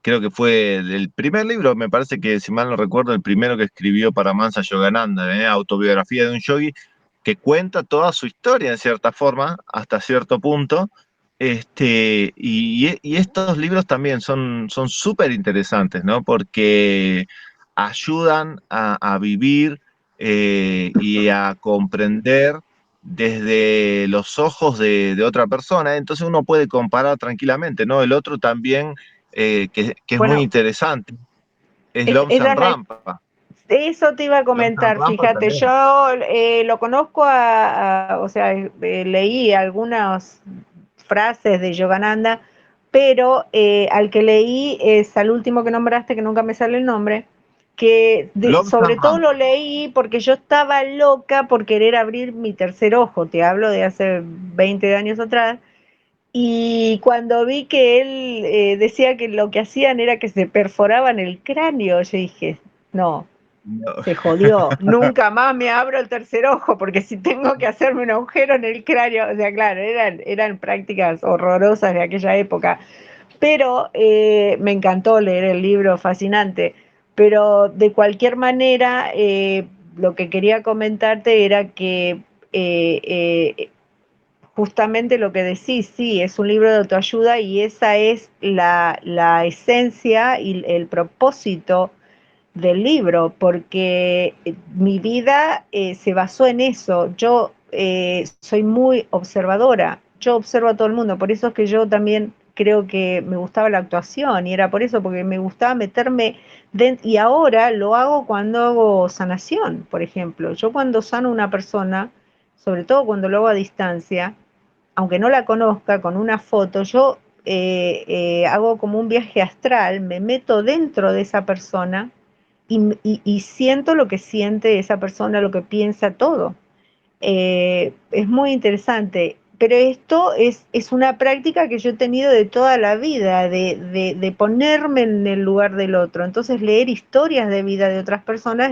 Creo que fue del primer libro, me parece que, si mal no recuerdo, el primero que escribió Paramahansa Yogananda, Autobiografía de un Yogi, que cuenta toda su historia en cierta forma, hasta cierto punto. Y estos libros también son súper interesantes, ¿no? Porque ayudan a vivir y a comprender desde los ojos de otra persona. Entonces uno puede comparar tranquilamente, ¿no? El otro también, que es muy Bueno, interesante, es esa Lobsang es Rampa. eso te iba a Lobsang comentar, Rampa fíjate, también. yo lo conozco o sea, leí algunas frases de Yogananda, pero al que leí es al último que nombraste, que nunca me sale el nombre, que sobre todo lo leí porque yo estaba loca por querer abrir mi tercer ojo, te hablo de hace 20 años atrás, y cuando vi que él decía que lo que hacían era que se perforaban el cráneo, yo dije, no, No. se jodió, nunca más me abro el tercer ojo, porque si tengo que hacerme un agujero en el cráneo, o sea, claro, eran prácticas horrorosas de aquella época, pero me encantó leer el libro, fascinante, pero de cualquier manera, lo que quería comentarte era que justamente lo que decís, sí, es un libro de autoayuda y esa es la esencia y el propósito del libro, porque mi vida se basó en eso. Yo soy muy observadora, yo observo a todo el mundo, por eso es que yo también creo que me gustaba la actuación y era por eso, porque me gustaba meterme dentro, y ahora lo hago cuando hago sanación, por ejemplo. Yo cuando sano a una persona, sobre todo cuando lo hago a distancia, aunque no la conozca, con una foto, yo hago como un viaje astral, me meto dentro de esa persona y siento lo que siente esa persona, lo que piensa, todo. Es muy interesante, pero esto es una práctica que yo he tenido de toda la vida, de ponerme en el lugar del otro. Entonces leer historias de vida de otras personas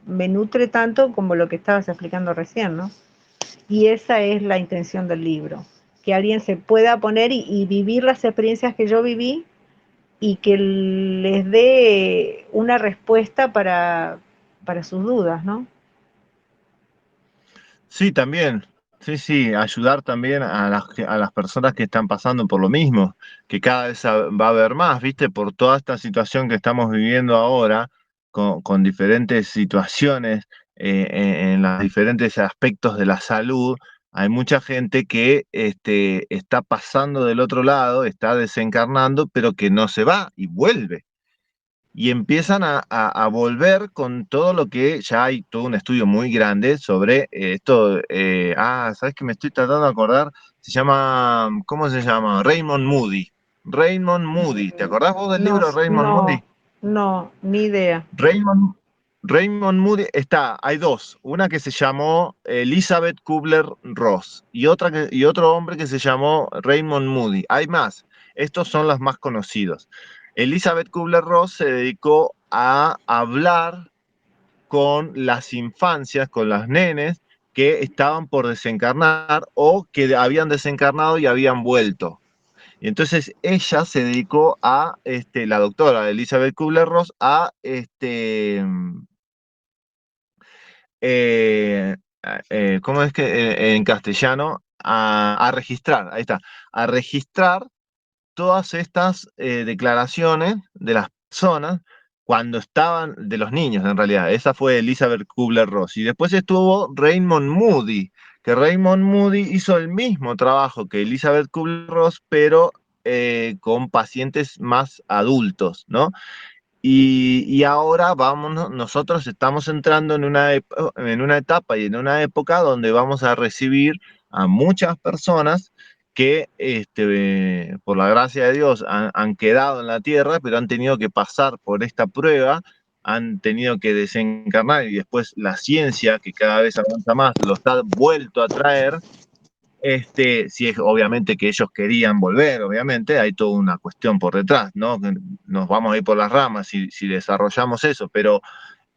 me nutre tanto como lo que estabas explicando recién, ¿no? Y esa es la intención del libro, que alguien se pueda poner y vivir las experiencias que yo viví y que les dé una respuesta para sus dudas, ¿no? Sí, también. Sí, sí, ayudar también a las personas que están pasando por lo mismo, que cada vez va a haber más, ¿viste? Por toda esta situación que estamos viviendo ahora, con diferentes situaciones en los diferentes aspectos de la salud, hay mucha gente que está pasando del otro lado, está desencarnando, pero que no se va y vuelve y empiezan a volver con todo lo que ya hay todo un estudio muy grande sobre esto. ¿Sabes que me estoy tratando de acordar? Se llama, ¿cómo se llama? Raymond Moody. Raymond Moody. ¿Te acordás vos del No, libro Raymond no, Moody? no, ni idea. Raymond, Raymond Moody hay dos. Una que se llamó Elizabeth Kubler-Ross y y otro hombre que se llamó Raymond Moody. Hay más. Estos son los más conocidos. Elizabeth Kubler-Ross se dedicó a hablar con las infancias, con las nenes que estaban por desencarnar o que habían desencarnado y habían vuelto. Y entonces ella se dedicó la doctora Elizabeth Kubler-Ross, eh, ¿cómo es que en castellano? A registrar, ahí está, a registrar todas estas declaraciones de las personas cuando estaban, de los niños en realidad. Esa fue Elizabeth Kubler-Ross. Y después estuvo Raymond Moody, que Raymond Moody hizo el mismo trabajo que Elizabeth Kubler-Ross, pero con pacientes más adultos, ¿no? Y ahora nosotros estamos entrando en una etapa y en una época donde vamos a recibir a muchas personas que, por la gracia de Dios, han quedado en la tierra, pero han tenido que pasar por esta prueba, han tenido que desencarnar y después la ciencia, que cada vez avanza más, los ha vuelto a traer. Si es obviamente que ellos querían volver, obviamente, hay toda una cuestión por detrás, ¿no? Que nos vamos a ir por las ramas si desarrollamos eso, pero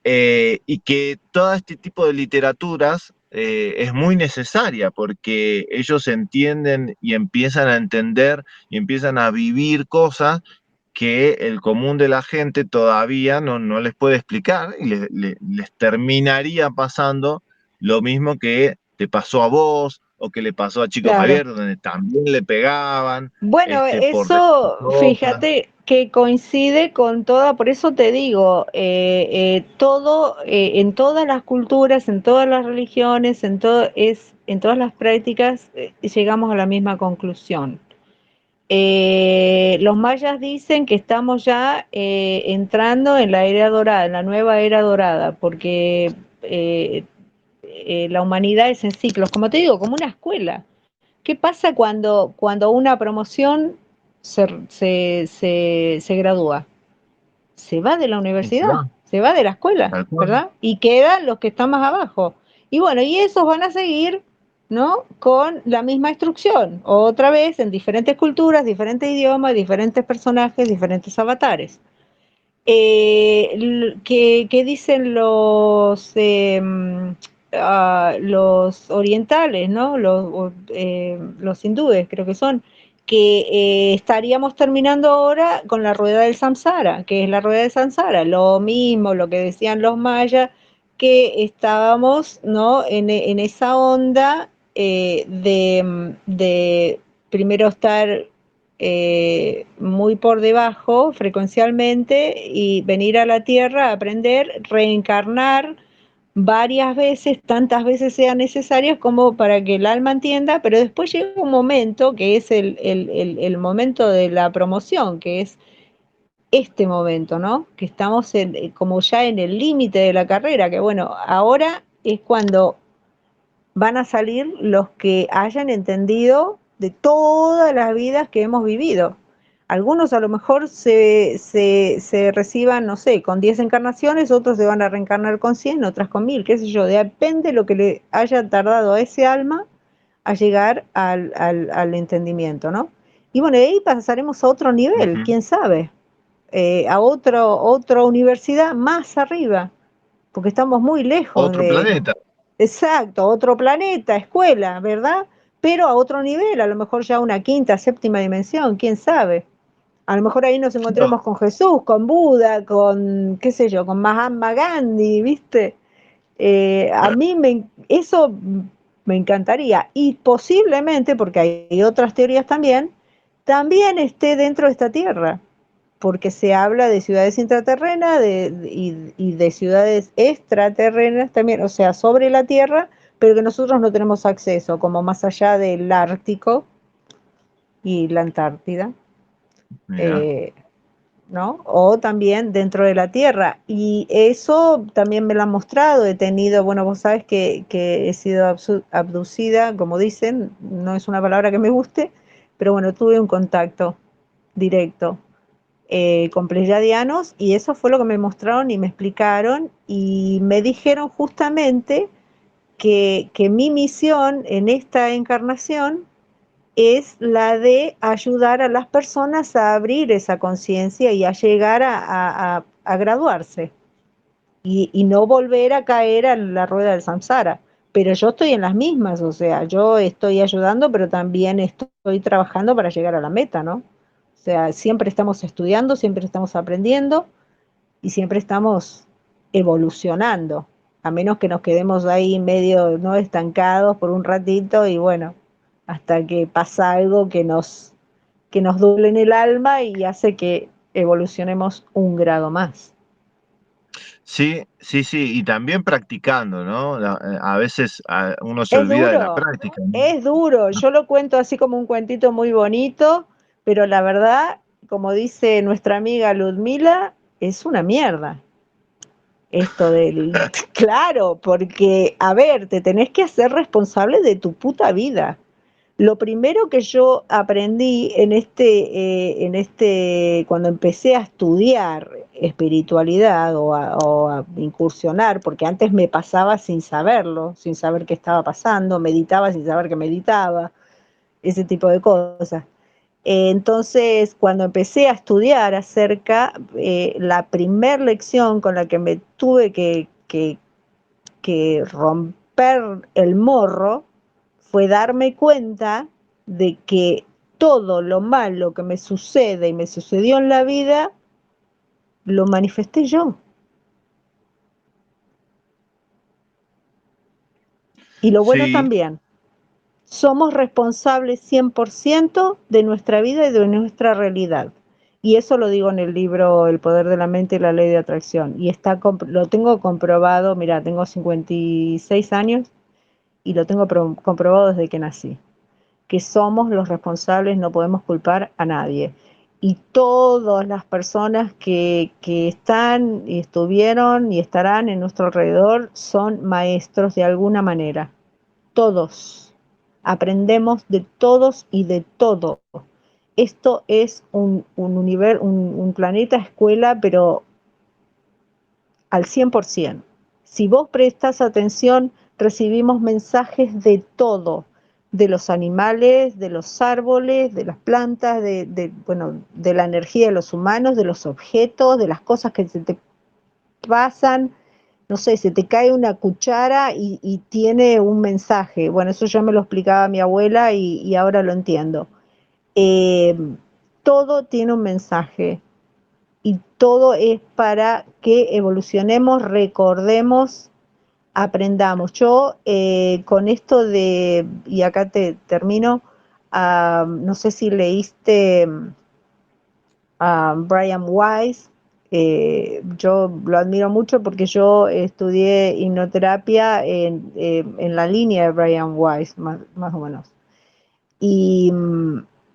y que todo este tipo de literaturas es muy necesaria porque ellos entienden y empiezan a entender y empiezan a vivir cosas que el común de la gente todavía no les puede explicar y les terminaría pasando lo mismo que te pasó a vos o que le pasó a Chico Claro. Javier, donde también le pegaban Bueno, por decir eso, cosas. fíjate que coincide con toda, por eso te digo, todo, en todas las culturas, en todas las religiones, en todas las prácticas, llegamos a la misma conclusión. Los mayas dicen que estamos ya entrando en la era dorada, en la nueva era dorada, porque la humanidad es en ciclos, como te digo, como una escuela. ¿Qué pasa cuando una promoción se gradúa? Se va de la Y se universidad, va, se va de la escuela, tal cual. ¿verdad? Y quedan los que están más abajo. Y bueno, y esos van a seguir, ¿no? Con la misma instrucción, otra vez en diferentes culturas, diferentes idiomas, diferentes personajes, diferentes avatares. ¿Qué dicen los orientales, ¿no? Los hindúes, creo que son, que estaríamos terminando ahora con la rueda del samsara, que es la rueda del samsara, lo mismo, lo que decían los mayas, que estábamos, ¿no? En esa onda de primero estar muy por debajo frecuencialmente y venir a la Tierra a aprender, reencarnar varias veces, tantas veces sean necesarias como para que el alma entienda, pero después llega un momento que es el momento de la promoción, que es este momento, ¿no? Que estamos como ya en el límite de la carrera, que bueno, ahora es cuando van a salir los que hayan entendido de todas las vidas que hemos vivido. Algunos a lo mejor se reciban, no sé, con 10 encarnaciones, otros se van a reencarnar con 100, otras con 1000, qué sé yo, depende de lo que le haya tardado a ese alma a llegar al entendimiento, ¿no? Y bueno, de ahí pasaremos a otro nivel, Ujú. quién sabe, a otra universidad más arriba, porque estamos muy lejos Otro de, planeta. exacto, otro planeta, escuela, ¿verdad? Pero a otro nivel, a lo mejor ya una quinta, séptima dimensión, quién sabe. A lo mejor ahí nos Claro. encontremos con Jesús, con Buda, con, qué sé yo, con Mahatma Gandhi, ¿viste? A mí eso me encantaría. Y posiblemente, porque hay otras teorías también esté dentro de esta Tierra, porque se habla de ciudades intraterrenas y de ciudades extraterrenas también, o sea, sobre la Tierra, pero que nosotros no tenemos acceso, como más allá del Ártico y la Antártida, Mira. eh, ¿no? O también dentro de la Tierra. Y eso también me lo han mostrado, he tenido, bueno, vos sabes que he sido abducida, como dicen, no es una palabra que me guste, pero bueno, tuve un contacto directo con pleyadianos y eso fue lo que me mostraron y me explicaron y me dijeron justamente que mi misión en esta encarnación es la de ayudar a las personas a abrir esa conciencia y a llegar a graduarse y no volver a caer a la rueda del samsara. Pero yo estoy en las mismas, o sea, yo estoy ayudando, pero también estoy trabajando para llegar a la meta, ¿no? O sea, siempre estamos estudiando, siempre estamos aprendiendo y siempre estamos evolucionando, a menos que nos quedemos ahí medio no estancados por un ratito y bueno, hasta que pasa algo que nos duele en el alma y hace que evolucionemos un grado más. Sí, sí, sí, y también practicando, ¿no? A veces uno se Es olvida de la duro, práctica, ¿no? es duro. Yo lo cuento así como un cuentito muy bonito, pero la verdad, como dice nuestra amiga Ludmila, es una mierda. Esto del... Claro, porque, a ver, te tenés que hacer responsable de tu puta vida. Lo primero que yo aprendí cuando empecé a estudiar espiritualidad o a incursionar, porque antes me pasaba sin saberlo, sin saber qué estaba pasando, meditaba sin saber que meditaba, ese tipo de cosas. Entonces, cuando empecé a estudiar acerca, la primer lección con la que me tuve que romper el morro fue darme cuenta de que todo lo malo que me sucede y me sucedió en la vida, lo manifesté yo. Y lo bueno Sí, también. Somos responsables 100% de nuestra vida y de nuestra realidad. Y eso lo digo en el libro El poder de la mente y la ley de atracción. Y lo tengo comprobado, mira, tengo 56 años y lo tengo comprobado desde que nací. Que somos los responsables, no podemos culpar a nadie. Y todas las personas que están y estuvieron y estarán en nuestro alrededor son maestros de alguna manera. Todos. Aprendemos de todos y de todo. esto es un planeta escuela, pero al 100%. Si vos prestas atención, recibimos mensajes de todo, de los animales, de los árboles, de las plantas, bueno, de la energía de los humanos, de los objetos, de las cosas que se te pasan. No sé, se te cae una cuchara y tiene un mensaje. Bueno, eso ya me lo explicaba mi abuela y ahora lo entiendo. Eh, Todo tiene un mensaje y todo es para que evolucionemos, recordemos, aprendamos. Yo con esto de, y acá te termino, no sé si leíste a Brian Weiss. Yo lo admiro mucho porque yo estudié hipnoterapia en la línea de Brian Weiss, más o menos. Y,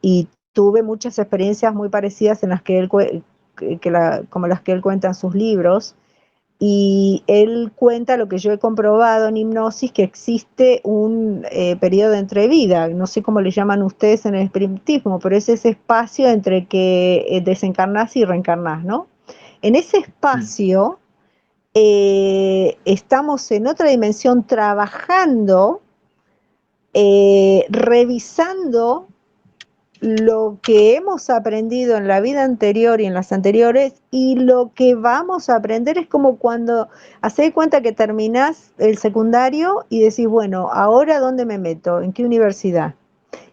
y tuve muchas experiencias muy parecidas en las que él, como las que él cuenta en sus libros. Y él cuenta lo que yo he comprobado en hipnosis, que existe un periodo entre vida, no sé cómo le llaman ustedes en el espiritismo, pero es ese espacio entre que desencarnás y reencarnás, ¿no? En ese Sí. espacio estamos en otra dimensión trabajando, revisando lo que hemos aprendido en la vida anterior y en las anteriores, y lo que vamos a aprender es como cuando hacés cuenta que terminás el secundario y decís, bueno, ahora ¿dónde me meto? ¿En qué universidad?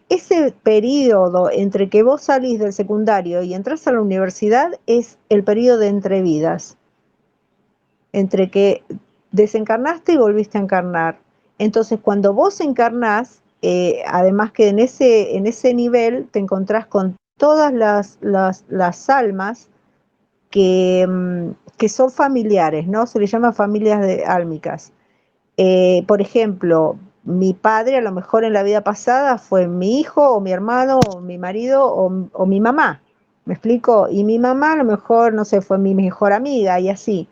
Ese periodo entre que vos salís del secundario y entras a la universidad es el periodo de entrevidas, entre que desencarnaste y volviste a encarnar. Entonces, cuando vos encarnás, además que en ese nivel te encontrás con todas las almas que son familiares, ¿no? Se le llama familias álmicas. Por ejemplo, mi padre a lo mejor en la vida pasada fue mi hijo o mi hermano o mi marido o mi mamá. ¿Me explico? Y mi mamá a lo mejor, no sé, fue mi mejor amiga y así.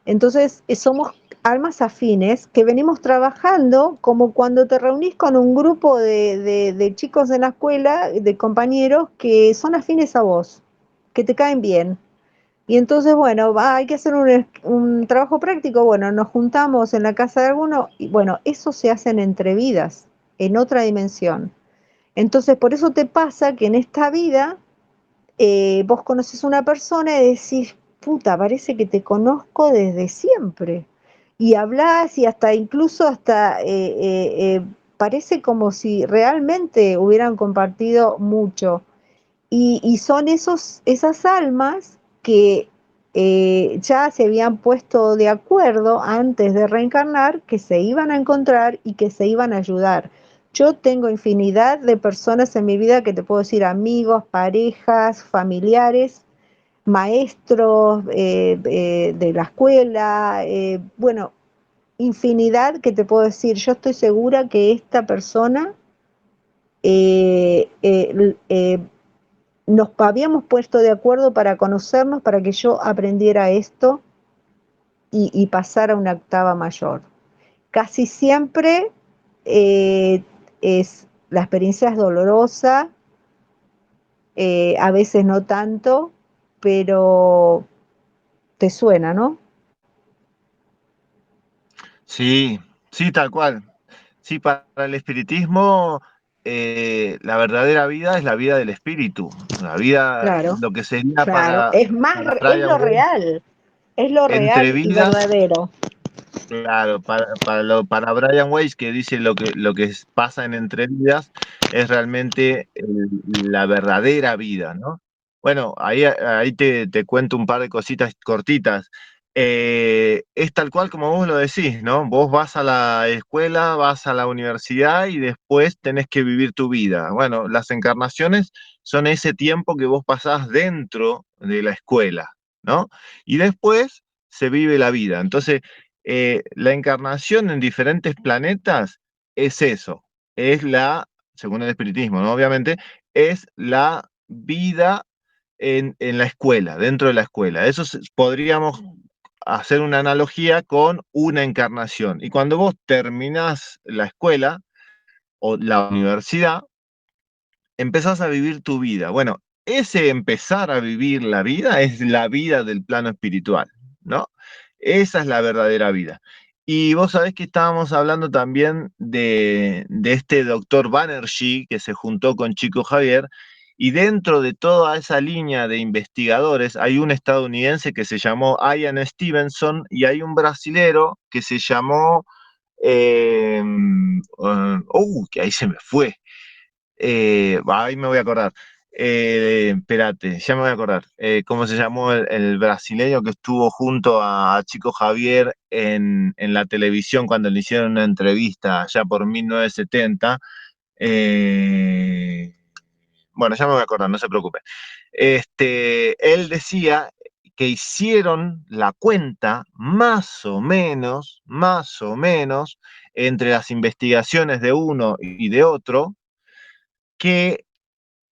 Entonces, somos almas afines que venimos trabajando como cuando te reunís con un grupo de chicos en la escuela, de compañeros que son afines a vos, que te caen bien. Y entonces, bueno, hay que hacer un trabajo práctico. Bueno, nos juntamos en la casa de alguno y bueno, eso se hace en entrevidas, en otra dimensión. Entonces, por eso te pasa que en esta vida vos conoces a una persona y decís, puta, parece que te conozco desde siempre. Y hablas y hasta incluso hasta parece como si realmente hubieran compartido mucho. Y son esas almas que ya se habían puesto de acuerdo antes de reencarnar, que se iban a encontrar y que se iban a ayudar. Yo tengo infinidad de personas en mi vida que te puedo decir amigos, parejas, familiares, maestros de la escuela, bueno, infinidad que te puedo decir. Yo estoy segura que esta persona eh, eh, eh, nos habíamos puesto de acuerdo para conocernos, para que yo aprendiera esto y pasara a una octava mayor. Casi siempre la experiencia es dolorosa, a veces no tanto, pero te suena, ¿no? Sí, sí, tal cual. Sí, para el espiritismo, la verdadera vida es la vida del espíritu. La vida, Claro, lo que sería claro. Es más, para es Brian lo Weiss, real, es lo entre real y vidas. verdadero. Claro, para Brian Weiss, que dice lo que pasa en Entre Vidas, es realmente la verdadera vida, ¿no? Bueno, ahí te cuento un par de cositas cortitas. Es tal cual como vos lo decís, ¿no? Vos vas a la escuela, vas a la universidad y después tenés que vivir tu vida. Bueno, las encarnaciones son ese tiempo que vos pasás dentro de la escuela, ¿no? Y después se vive la vida. Entonces, la encarnación en diferentes planetas es eso, es según el espiritismo, ¿no? Obviamente, es la vida en la escuela, dentro de la escuela. Podríamos hacer una analogía con una encarnación. Y cuando vos terminás la escuela o la universidad, empezás a vivir tu vida. Bueno, ese empezar a vivir la vida es la vida del plano espiritual, ¿no? Esa es la verdadera vida. Y vos sabés que estábamos hablando también de este doctor Banerjee que se juntó con Chico Javier, y dentro de toda esa línea de investigadores hay un estadounidense que se llamó Ian Stevenson y hay un brasilero que se llamó, que ahí se me fue, ahí me voy a acordar. Espérate, ya me voy a acordar. ¿Cómo se llamó el brasileño que estuvo junto a Chico Javier en la televisión cuando le hicieron una entrevista ya por 1970? Eh, bueno, ya me voy a acordar, no se preocupe. Él decía que hicieron la cuenta más o menos, entre las investigaciones de uno y de otro, que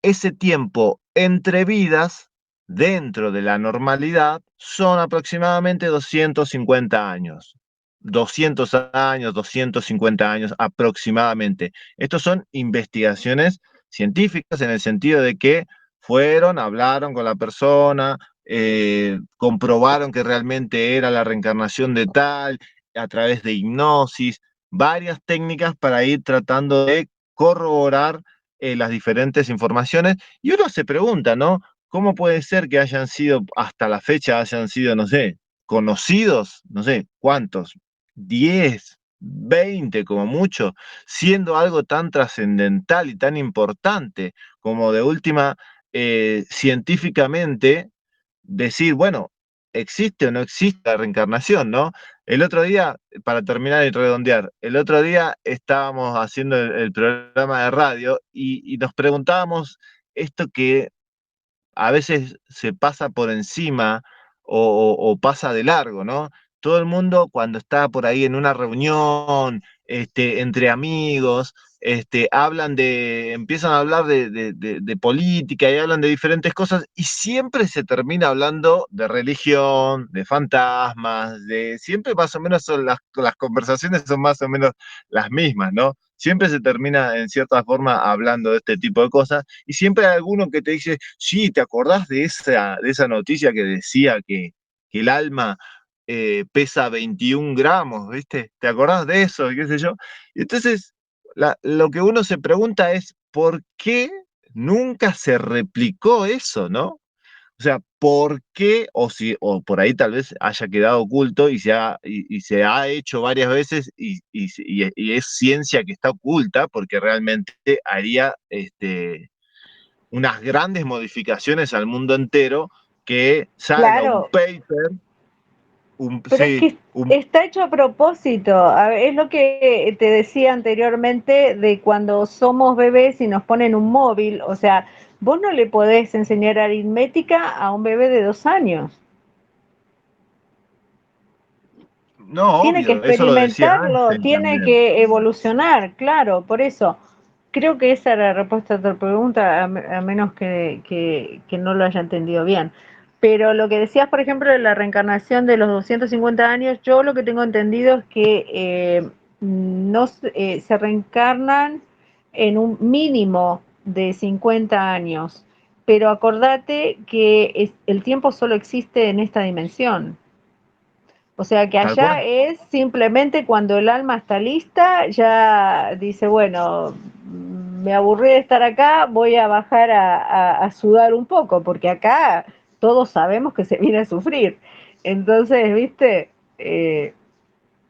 ese tiempo entre vidas, dentro de la normalidad, son aproximadamente 250 años. 200 años, 250 años aproximadamente. Estos son investigaciones científicas en el sentido de que fueron, hablaron con la persona, comprobaron que realmente era la reencarnación de tal, a través de hipnosis, varias técnicas para ir tratando de corroborar las diferentes informaciones, y uno se pregunta, ¿no? ¿Cómo puede ser que hayan sido, hasta la fecha, hayan sido, no sé, conocidos, no sé, cuántos, 10, 20 como mucho, siendo algo tan trascendental y tan importante como de última, científicamente, decir, bueno, existe o no existe la reencarnación, ¿no? El otro día, para terminar y redondear, el otro día estábamos haciendo el programa de radio y nos preguntábamos esto que a veces se pasa por encima o pasa de largo, ¿no? Todo el mundo cuando está por ahí en una reunión, entre amigos, empiezan a hablar de política y hablan de diferentes cosas y siempre se termina hablando de religión, de fantasmas, siempre más o menos son las conversaciones son más o menos las mismas, ¿no? Siempre se termina en cierta forma hablando de este tipo de cosas y siempre hay alguno que te dice, sí, ¿te acordás de esa noticia que decía que el alma pesa 21 gramos, ¿viste? ¿Te acordás de eso? ¿Qué sé yo? Y entonces, lo que uno se pregunta es, ¿por qué nunca se replicó eso, ¿no? O sea, ¿por qué? O por ahí tal vez haya quedado oculto y se ha hecho varias veces y es ciencia que está oculta porque realmente haría unas grandes modificaciones al mundo entero que salga un Claro, paper, pero es sí, que está hecho a propósito. Es lo que te decía anteriormente de cuando somos bebés y nos ponen un móvil. O sea, vos no le podés enseñar aritmética a un bebé de 2 años. no, Tiene que obvio, eso lo decía experimentarlo, Einstein tiene también. que evolucionar, claro, por eso. Creo que esa era la respuesta a tu pregunta, a menos que no lo haya entendido bien. Pero lo que decías, por ejemplo, de la reencarnación de los 250 años, yo lo que tengo entendido es que no se reencarnan en un mínimo de 50 años. Pero acordate que el tiempo solo existe en esta dimensión. O sea que Tal cual. allá es simplemente cuando el alma está lista, ya dice, bueno, me aburrí de estar acá, voy a bajar a sudar un poco, porque acá todos sabemos que se viene a sufrir. Entonces, viste,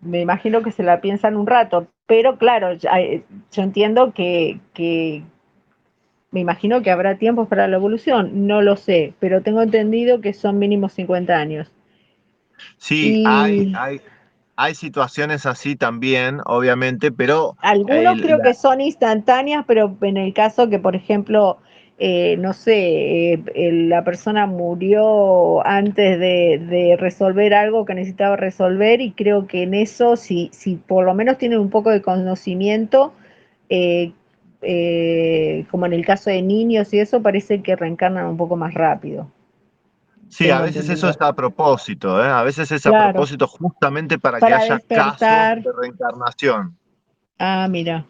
me imagino que se la piensan un rato, pero claro, yo entiendo que me imagino que habrá tiempos para la evolución, no lo sé, pero tengo entendido que son mínimo 50 años. Sí, Y hay situaciones así también, obviamente, pero algunos creo que son instantáneas, pero en el caso que, por ejemplo, no sé, la persona murió antes de resolver algo que necesitaba resolver y creo que en eso, si por lo menos tienen un poco de conocimiento, eh, como en el caso de niños y eso, parece que reencarnan un poco más rápido, sí, a tengo veces eso entendido. es a propósito, ¿eh? A veces es a Claro, propósito justamente para que para haya casos despertar. de reencarnación. Ah, mira.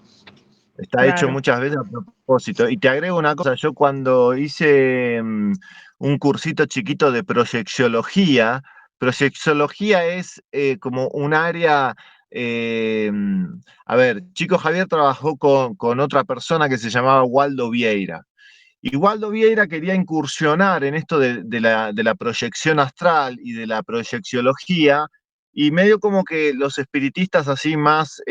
Está hecho claro. muchas veces a propósito. Y te agrego una cosa, yo cuando hice un cursito chiquito de proyecciología es como un área, eh, a ver, Chico Javier trabajó con otra persona que se llamaba Waldo Vieira. Y Waldo Vieira quería incursionar en esto de la proyección astral y de la proyecciología, y medio como que los espiritistas así más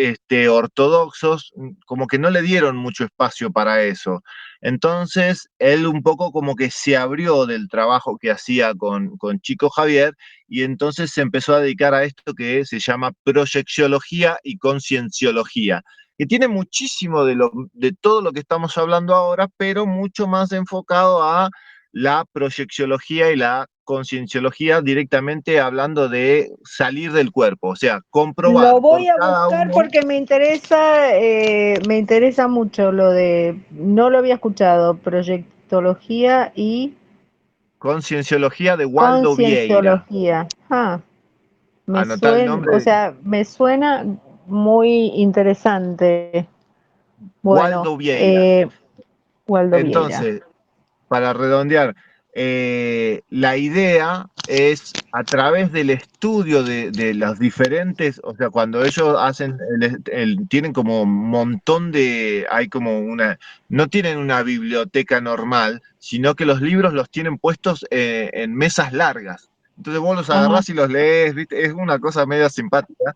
ortodoxos, como que no le dieron mucho espacio para eso. Entonces, él un poco como que se abrió del trabajo que hacía con Chico Javier, y entonces se empezó a dedicar a esto que se llama proyecciología y concienciología, que tiene muchísimo de todo lo que estamos hablando ahora, pero mucho más enfocado a la proyecciología y la concienciología, directamente hablando de salir del cuerpo, o sea, Lo comprobar por voy a cada buscar uno. porque me interesa mucho lo de, no lo había escuchado, proyectología y Concienciología de Waldo Vieira. concienciología. Ah, me Anotá el suena, o nombre, sea, me suena muy interesante. Bueno, Waldo Vieira. Waldo Vieira. Entonces, para redondear, la idea es a través del estudio de los diferentes, o sea, cuando ellos hacen, tienen como un montón hay como no tienen una biblioteca normal, sino que los libros los tienen puestos en mesas largas. Entonces vos los Ajá. agarrás y los lees, ¿viste? Es una cosa media simpática,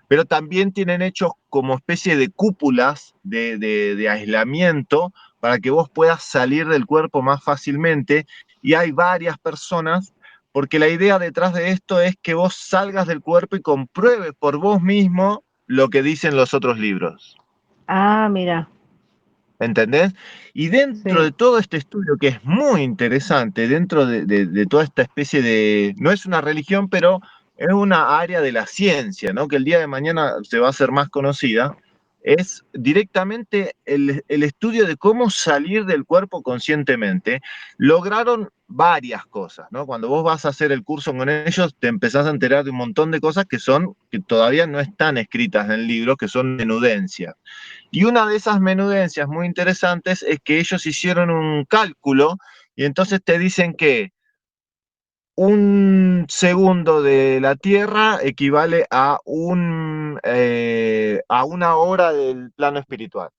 pero también tienen hechos como especie de cúpulas de aislamiento para que vos puedas salir del cuerpo más fácilmente. Y hay varias personas, porque la idea detrás de esto es que vos salgas del cuerpo y compruebes por vos mismo lo que dicen los otros libros. Ah, mira, ¿Entendés? Y dentro sí. de todo este estudio, que es muy interesante, dentro de toda esta especie no es una religión, pero es una área de la ciencia, ¿no? Que el día de mañana se va a hacer más conocida, es directamente el estudio de cómo salir del cuerpo conscientemente. Lograron varias cosas, ¿no? Cuando vos vas a hacer el curso con ellos, te empezás a enterar de un montón de cosas que todavía no están escritas en el libro, que son menudencias. Y una de esas menudencias muy interesantes es que ellos hicieron un cálculo, y entonces te dicen que un segundo de la Tierra equivale a una hora del plano espiritual.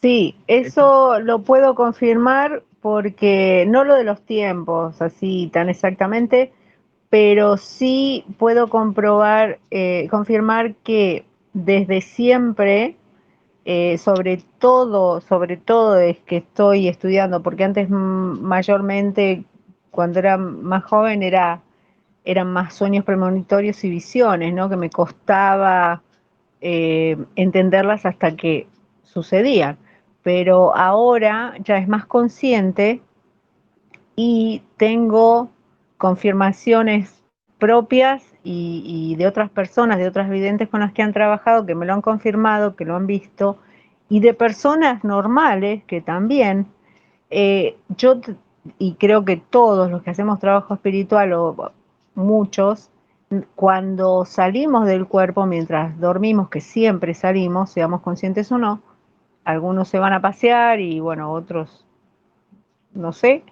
Sí, Esto- eso lo puedo confirmar porque no lo de los tiempos así tan exactamente, pero sí puedo confirmar que desde siempre, sobre todo es que estoy estudiando, porque antes mayormente, cuando era más joven, eran más sueños premonitorios y visiones, ¿no? Que me costaba entenderlas hasta que sucedían. Pero ahora ya es más consciente y tengo confirmaciones propias y de otras personas, de otras videntes con las que han trabajado, que me lo han confirmado, que lo han visto, y de personas normales que también, yo, y creo que todos los que hacemos trabajo espiritual, o muchos, cuando salimos del cuerpo, mientras dormimos, que siempre salimos, seamos conscientes o no, algunos se van a pasear y bueno, otros no sé,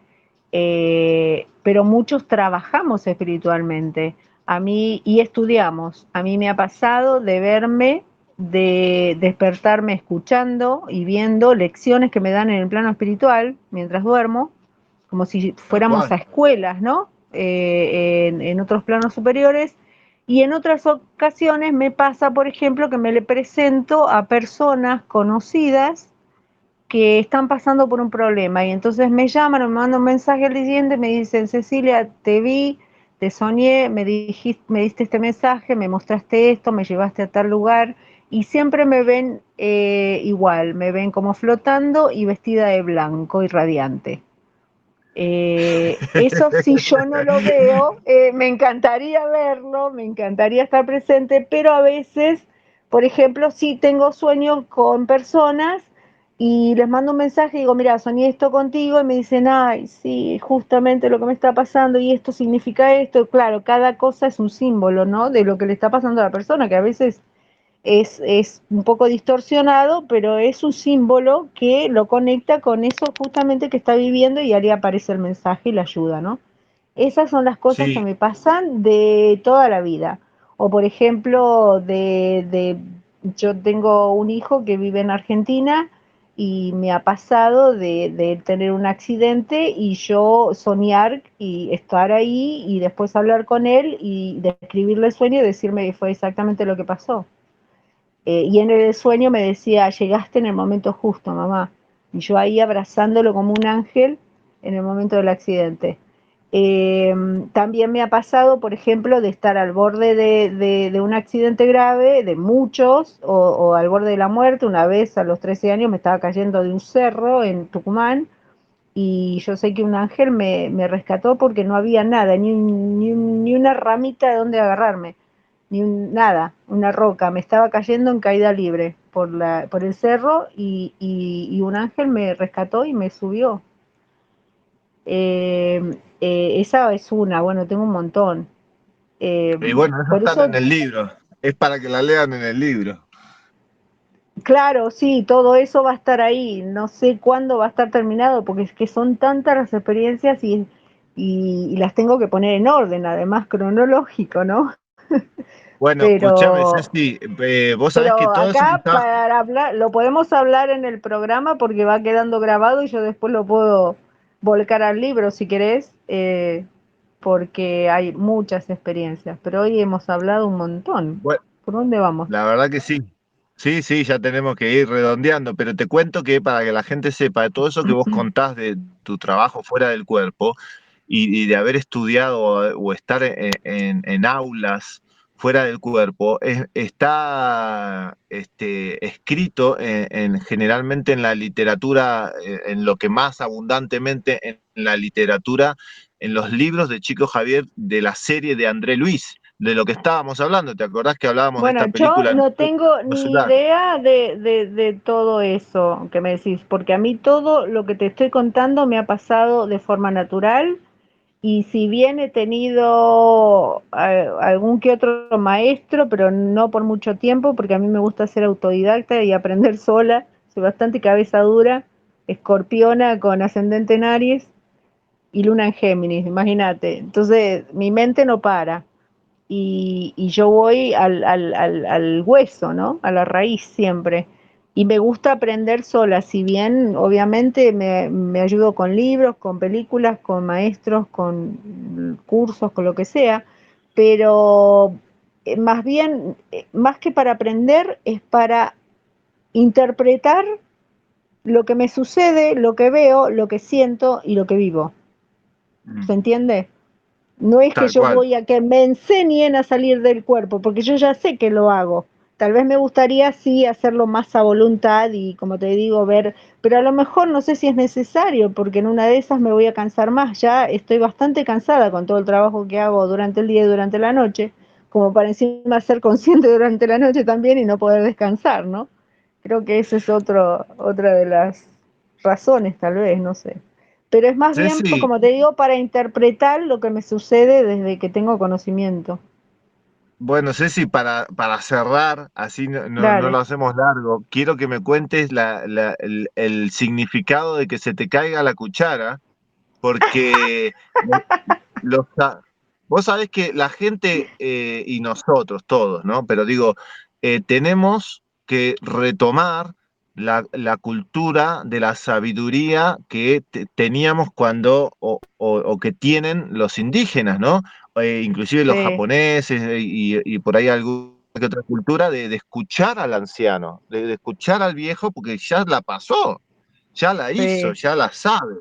pero muchos trabajamos espiritualmente. A mí, y estudiamos. A mí me ha pasado de verme, de despertarme escuchando y viendo lecciones que me dan en el plano espiritual mientras duermo, como si Tal fuéramos a cual. escuelas, ¿no? En otros planos superiores. Y en otras ocasiones me pasa, por ejemplo, que me le presento a personas conocidas que están pasando por un problema y entonces me llaman o me mandan un mensaje al día siguiente, me dicen: Cecilia, te vi, te soñé, me diste este mensaje, me mostraste esto, me llevaste a tal lugar, y siempre me ven igual, me ven como flotando y vestida de blanco y radiante. Eso si yo no lo veo, me encantaría verlo, me encantaría estar presente, pero a veces, por ejemplo, sí tengo sueños con personas y les mando un mensaje y digo: mira, soñé esto contigo, y me dicen: ay, sí, justamente lo que me está pasando y esto significa esto. Claro, cada cosa es un símbolo, ¿no? De lo que le está pasando a la persona, que a veces es un poco distorsionado, pero es un símbolo que lo conecta con eso justamente que está viviendo y ahí aparece el mensaje y la ayuda, ¿no? Esas son las cosas que Sí, me pasan de toda la vida. O por ejemplo, yo tengo un hijo que vive en Argentina y me ha pasado de tener un accidente y yo soñar y estar ahí y después hablar con él y describirle el sueño y decirme que fue exactamente lo que pasó. Y en el sueño me decía, llegaste en el momento justo, mamá. Y yo ahí abrazándolo como un ángel en el momento del accidente. Eh, También me ha pasado, por ejemplo, de estar al borde de un accidente grave, de muchos, o al borde de la muerte. Una vez a los 13 años me estaba cayendo de un cerro en Tucumán y yo sé que un ángel me rescató porque no había nada, ni una ramita de donde agarrarme, nada, una roca, me estaba cayendo en caída libre por el cerro y un ángel me rescató y me subió. Esa es una, bueno, tengo un montón. Eh, y bueno, eso por están eso, en el libro. Es para que la lean en el libro. claro, sí, todo eso va a estar ahí. No sé cuándo va a estar terminado, porque es que son tantas las experiencias y las tengo que poner en orden, además cronológico, ¿no? Bueno, escúchame, Pero, Ceci, vos sabés que pero todo eso que acá está. para hablar, lo podemos hablar en el programa porque va quedando grabado y yo después lo puedo volcar al libro si querés, porque hay muchas experiencias. Pero hoy hemos hablado un montón. Bueno, ¿Por dónde vamos? la verdad que sí. Sí, sí, ya tenemos que ir redondeando, pero te cuento que para que la gente sepa de todo eso que vos contás de tu trabajo fuera del cuerpo y de haber estudiado o estar en aulas fuera del cuerpo, está escrito generalmente en la literatura, en lo que más abundantemente en la literatura, en los libros de Chico Javier de la serie de André Luis, de lo que estábamos hablando. ¿Te acordás que hablábamos de Bueno, esta yo película no tengo No ni Solar? idea de todo eso que me decís, porque a mí todo lo que te estoy contando me ha pasado de forma natural y si bien he tenido algún que otro maestro, pero no por mucho tiempo, porque a mí me gusta ser autodidacta y aprender sola, soy bastante cabeza dura, escorpiona con ascendente en Aries y luna en Géminis, imagínate. Entonces mi mente no para y yo voy al hueso, ¿no? A la raíz siempre. Y me gusta aprender sola, si bien obviamente me ayudo con libros, con películas, con maestros, con cursos, con lo que sea, pero más bien, más que para aprender, es para interpretar lo que me sucede, lo que veo, lo que siento y lo que vivo. ¿Se Mm, entiende? No es que tal yo cual. voy a que me enseñen a salir del cuerpo, porque yo ya sé que lo hago. Tal vez me gustaría sí hacerlo más a voluntad y como te digo, ver, pero a lo mejor no sé si es necesario, porque en una de esas me voy a cansar más. Ya estoy bastante cansada con todo el trabajo que hago durante el día y durante la noche, como para encima ser consciente durante la noche también y no poder descansar, ¿no? Creo que ese es otra de las razones, tal vez, no sé. Pero es más bien, Ceci, como te digo, para interpretar lo que me sucede desde que tengo conocimiento. bueno, Ceci, para cerrar, así no lo Dale. hacemos largo, quiero que me cuentes el significado de que se te caiga la cuchara, porque los, vos sabés que la gente y nosotros todos, ¿no? Pero digo, tenemos que retomar la cultura de la sabiduría que teníamos cuando, o que tienen los indígenas, ¿no? Inclusive los Sí, japoneses y por ahí alguna que otra cultura de escuchar al anciano, de escuchar al viejo, porque ya la pasó, ya la hizo, sí. ya la sabe.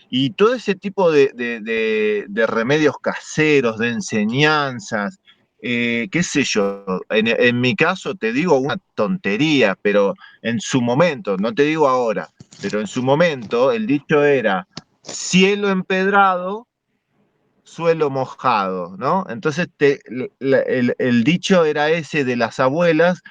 Y todo ese tipo de remedios caseros, de enseñanzas, qué sé yo, en mi caso te digo una tontería, pero en su momento, no te digo ahora, pero en su momento el dicho era cielo empedrado, suelo mojado, ¿no? Entonces el dicho era ese de las abuelas,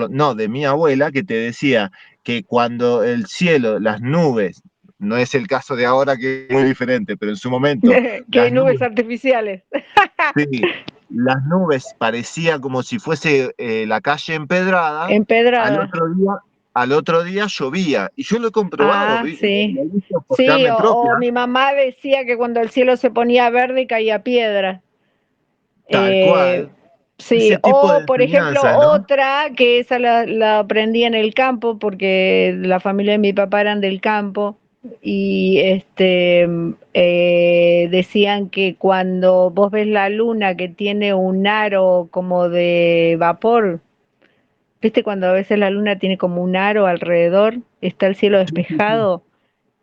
no, de mi abuela, que te decía que cuando el cielo, las nubes, no es el caso de ahora que es muy diferente, pero en su momento, Que hay las nubes nubes, artificiales. sí, las nubes parecía como si fuese la calle empedrada, al empedrada. otro día, al otro día llovía. Y yo lo he comprobado, Ah, sí. lo he visto por Sí, carne propia, o mi mamá decía que cuando el cielo se ponía verde caía piedra. tal Eh, cual. sí, Ese tipo de o por ejemplo, enseñanzas, ¿no? otra que esa la aprendí en el campo porque la familia de mi papá eran del campo y decían que cuando vos ves la luna que tiene un aro como de vapor, viste cuando a veces la luna tiene como un aro alrededor, está el cielo Sí, sí, sí. despejado,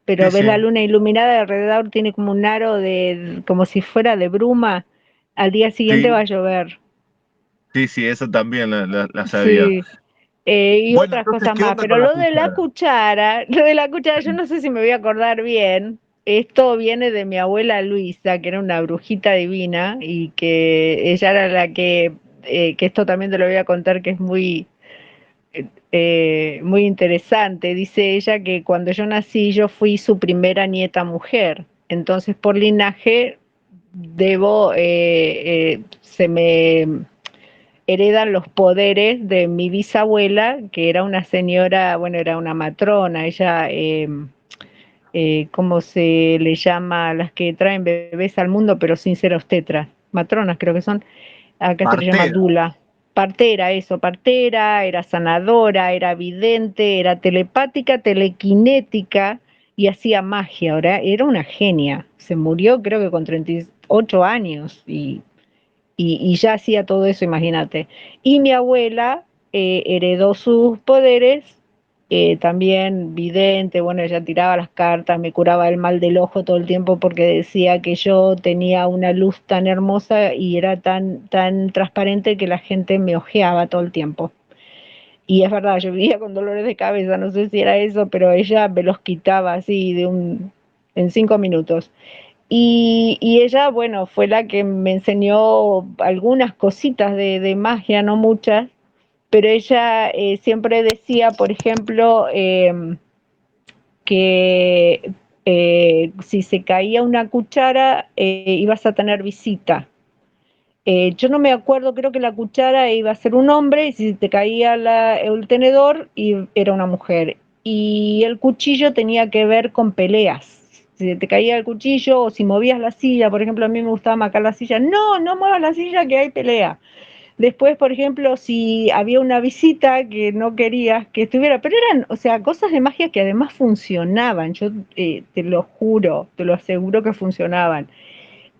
pero Sí, ves la sí, luna iluminada y alrededor tiene como un aro de como si fuera de bruma, al día siguiente va sí, a llover. sí, sí, eso también la sabía. Sí, y Bueno, otras entonces, cosas ¿qué más, onda pero con la lo de la cuchara? cuchara, lo de la cuchara, yo no sé si me voy a acordar bien. Esto viene de mi abuela Luisa, que era una brujita divina y que ella era la que esto también te lo voy a contar, que es muy interesante. Dice ella que cuando yo nací yo fui su primera nieta mujer, entonces por linaje se me heredan los poderes de mi bisabuela, que era una señora, bueno, era una matrona, ella, ¿cómo se le llama a las que traen bebés al mundo pero sin ser obstetras? Matronas creo que son, acá se le llama Partera. dula. Partera, eso, partera, era sanadora, era vidente, era telepática, telequinética y hacía magia. Ahora era una genia. Se murió creo que con 38 años y ya hacía todo eso, imagínate. Y mi abuela heredó sus poderes, también vidente, bueno, ella tiraba las cartas, me curaba el mal del ojo todo el tiempo porque decía que yo tenía una luz tan hermosa y era tan transparente que la gente me ojeaba todo el tiempo. Y es verdad, yo vivía con dolores de cabeza, no sé si era eso, pero ella me los quitaba así en 5 minutos. Y ella, bueno, fue la que me enseñó algunas cositas de magia, no muchas, pero ella siempre decía, por ejemplo, que si se caía una cuchara ibas a tener visita. Yo no me acuerdo, creo que la cuchara iba a ser un hombre y si te caía el tenedor era una mujer. Y el cuchillo tenía que ver con peleas. Si te caía el cuchillo o si movías la silla, por ejemplo, a mí me gustaba marcar la silla. No, no muevas la silla que hay pelea. Después, por ejemplo, si había una visita que no querías que estuviera, pero eran, o sea, cosas de magia que además funcionaban. Yo te lo juro, te lo aseguro que funcionaban.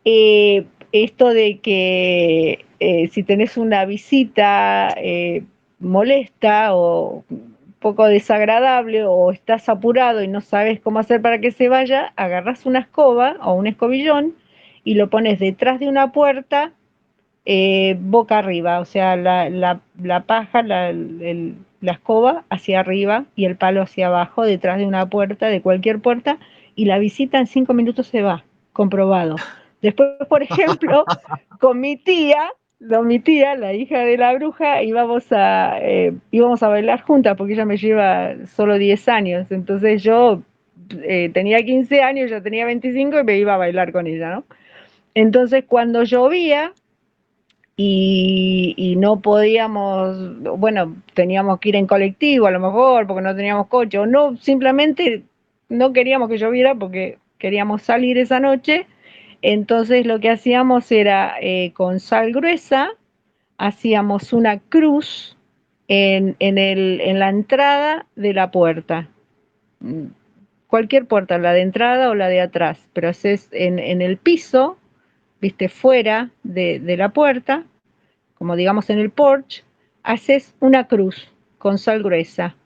Esto de que si tenés una visita molesta o poco desagradable o estás apurado y no sabes cómo hacer para que se vaya, agarras una escoba o un escobillón y lo pones detrás de una puerta boca arriba, o sea, la paja, la escoba hacia arriba y el palo hacia abajo, detrás de una puerta, de cualquier puerta, y la visita en 5 minutos se va, comprobado. Después, por ejemplo, con mi tía, la hija de la bruja, íbamos a bailar juntas, porque ella me lleva solo 10 años, entonces yo tenía 15 años, ella tenía 25 y me iba a bailar con ella, ¿no? Entonces, cuando llovía, y no podíamos, bueno, teníamos que ir en colectivo a lo mejor porque no teníamos coche o no, simplemente no queríamos que lloviera porque queríamos salir esa noche, entonces lo que hacíamos era con sal gruesa, hacíamos una cruz en la entrada de la puerta, cualquier puerta, la de entrada o la de atrás, pero haces en el piso, viste, fuera de la puerta, como digamos en el porch, haces una cruz con sal gruesa.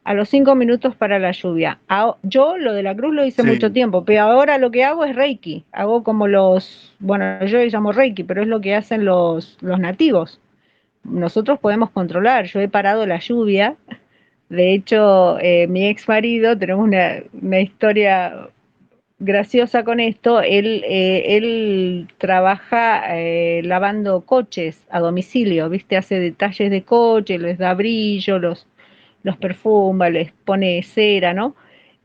A los 5 minutos para la lluvia. Yo lo de la cruz lo hice mucho Sí. tiempo, pero ahora lo que hago es Reiki. Hago como bueno, yo le llamo Reiki, pero es lo que hacen los nativos. Nosotros podemos controlar. Yo he parado la lluvia. De hecho, mi ex marido, tenemos una historia graciosa con esto. Él trabaja lavando coches a domicilio, ¿viste? Hace detalles de coche, les da brillo, los perfuma, les pone cera, ¿no?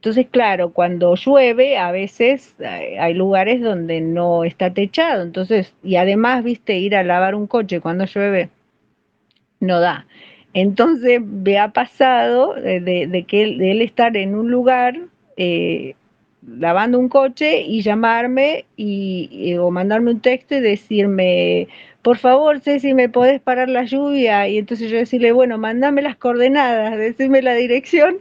Entonces, claro, cuando llueve, a veces hay lugares donde no está techado, entonces, y además, viste, ir a lavar un coche cuando llueve no da. Entonces me ha pasado de él estar en un lugar eh, lavando un coche y llamarme o mandarme un texto y decirme, por favor, Ceci, ¿me podés parar la lluvia? Y entonces yo decirle, bueno, mandame las coordenadas, decime la dirección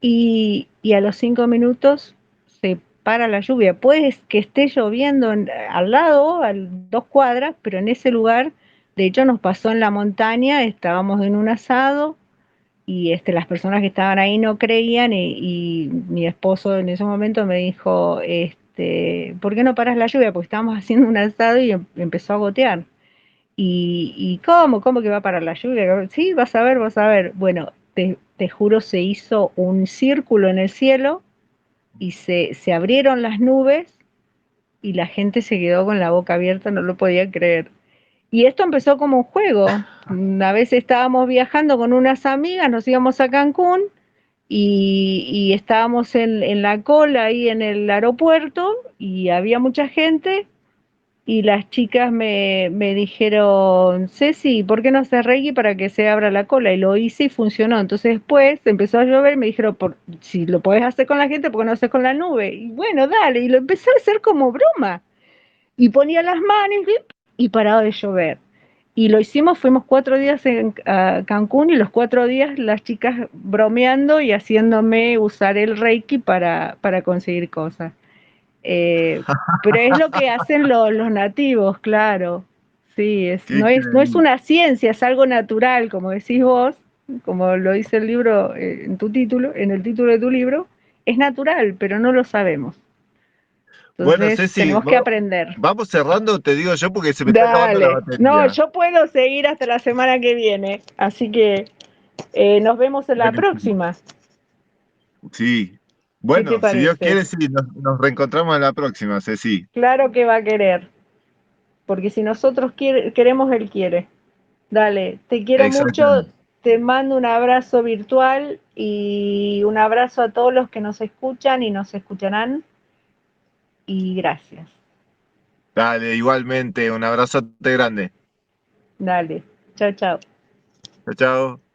y a los 5 minutos se para la lluvia. Puede que esté lloviendo al lado, a 2 cuadras, pero en ese lugar, de hecho nos pasó en la montaña, estábamos en un asado y las personas que estaban ahí no creían y mi esposo en ese momento me dijo, ¿por qué no paras la lluvia? Porque estábamos haciendo un asado y empezó a gotear. Y ¿cómo que va para la lluvia? Sí, vas a ver, vas a ver. Bueno, te juro, se hizo un círculo en el cielo y se abrieron las nubes y la gente se quedó con la boca abierta, no lo podía creer. Y esto empezó como un juego. Una vez estábamos viajando con unas amigas, nos íbamos a Cancún y estábamos en la cola ahí en el aeropuerto y había mucha gente y las chicas me dijeron, Ceci, ¿por qué no haces Reiki para que se abra la cola? Y lo hice y funcionó. Entonces después empezó a llover y me dijeron, si lo podés hacer con la gente, ¿por qué no haces con la nube? Y bueno, dale, y lo empecé a hacer como broma. Y ponía las manos y paraba de llover. Y lo hicimos, fuimos 4 días a Cancún y los 4 días las chicas bromeando y haciéndome usar el Reiki para conseguir cosas. Eh, pero es lo que hacen los nativos, claro. Sí, Qué no es increíble. una ciencia, es algo natural, como decís vos, como lo dice el libro en tu título, en el título de tu libro, es natural, pero no lo sabemos. Bueno, Entonces Ceci, tenemos que aprender. vamos cerrando, te digo yo, porque se me está acabando la Dale. No, batería. yo puedo seguir hasta la semana que viene, así que nos vemos en la Buenísimo. próxima. Sí. ¿Qué te Bueno, si Dios parece? quiere, sí, nos reencontramos en la próxima, Ceci. Claro que va a querer, porque si nosotros queremos, Él quiere. Dale, te quiero mucho, Exactamente. te mando un abrazo virtual y un abrazo a todos los que nos escuchan y nos escucharán y gracias. Dale, igualmente, un abrazote grande. Dale, chao, chao. Chao, chao.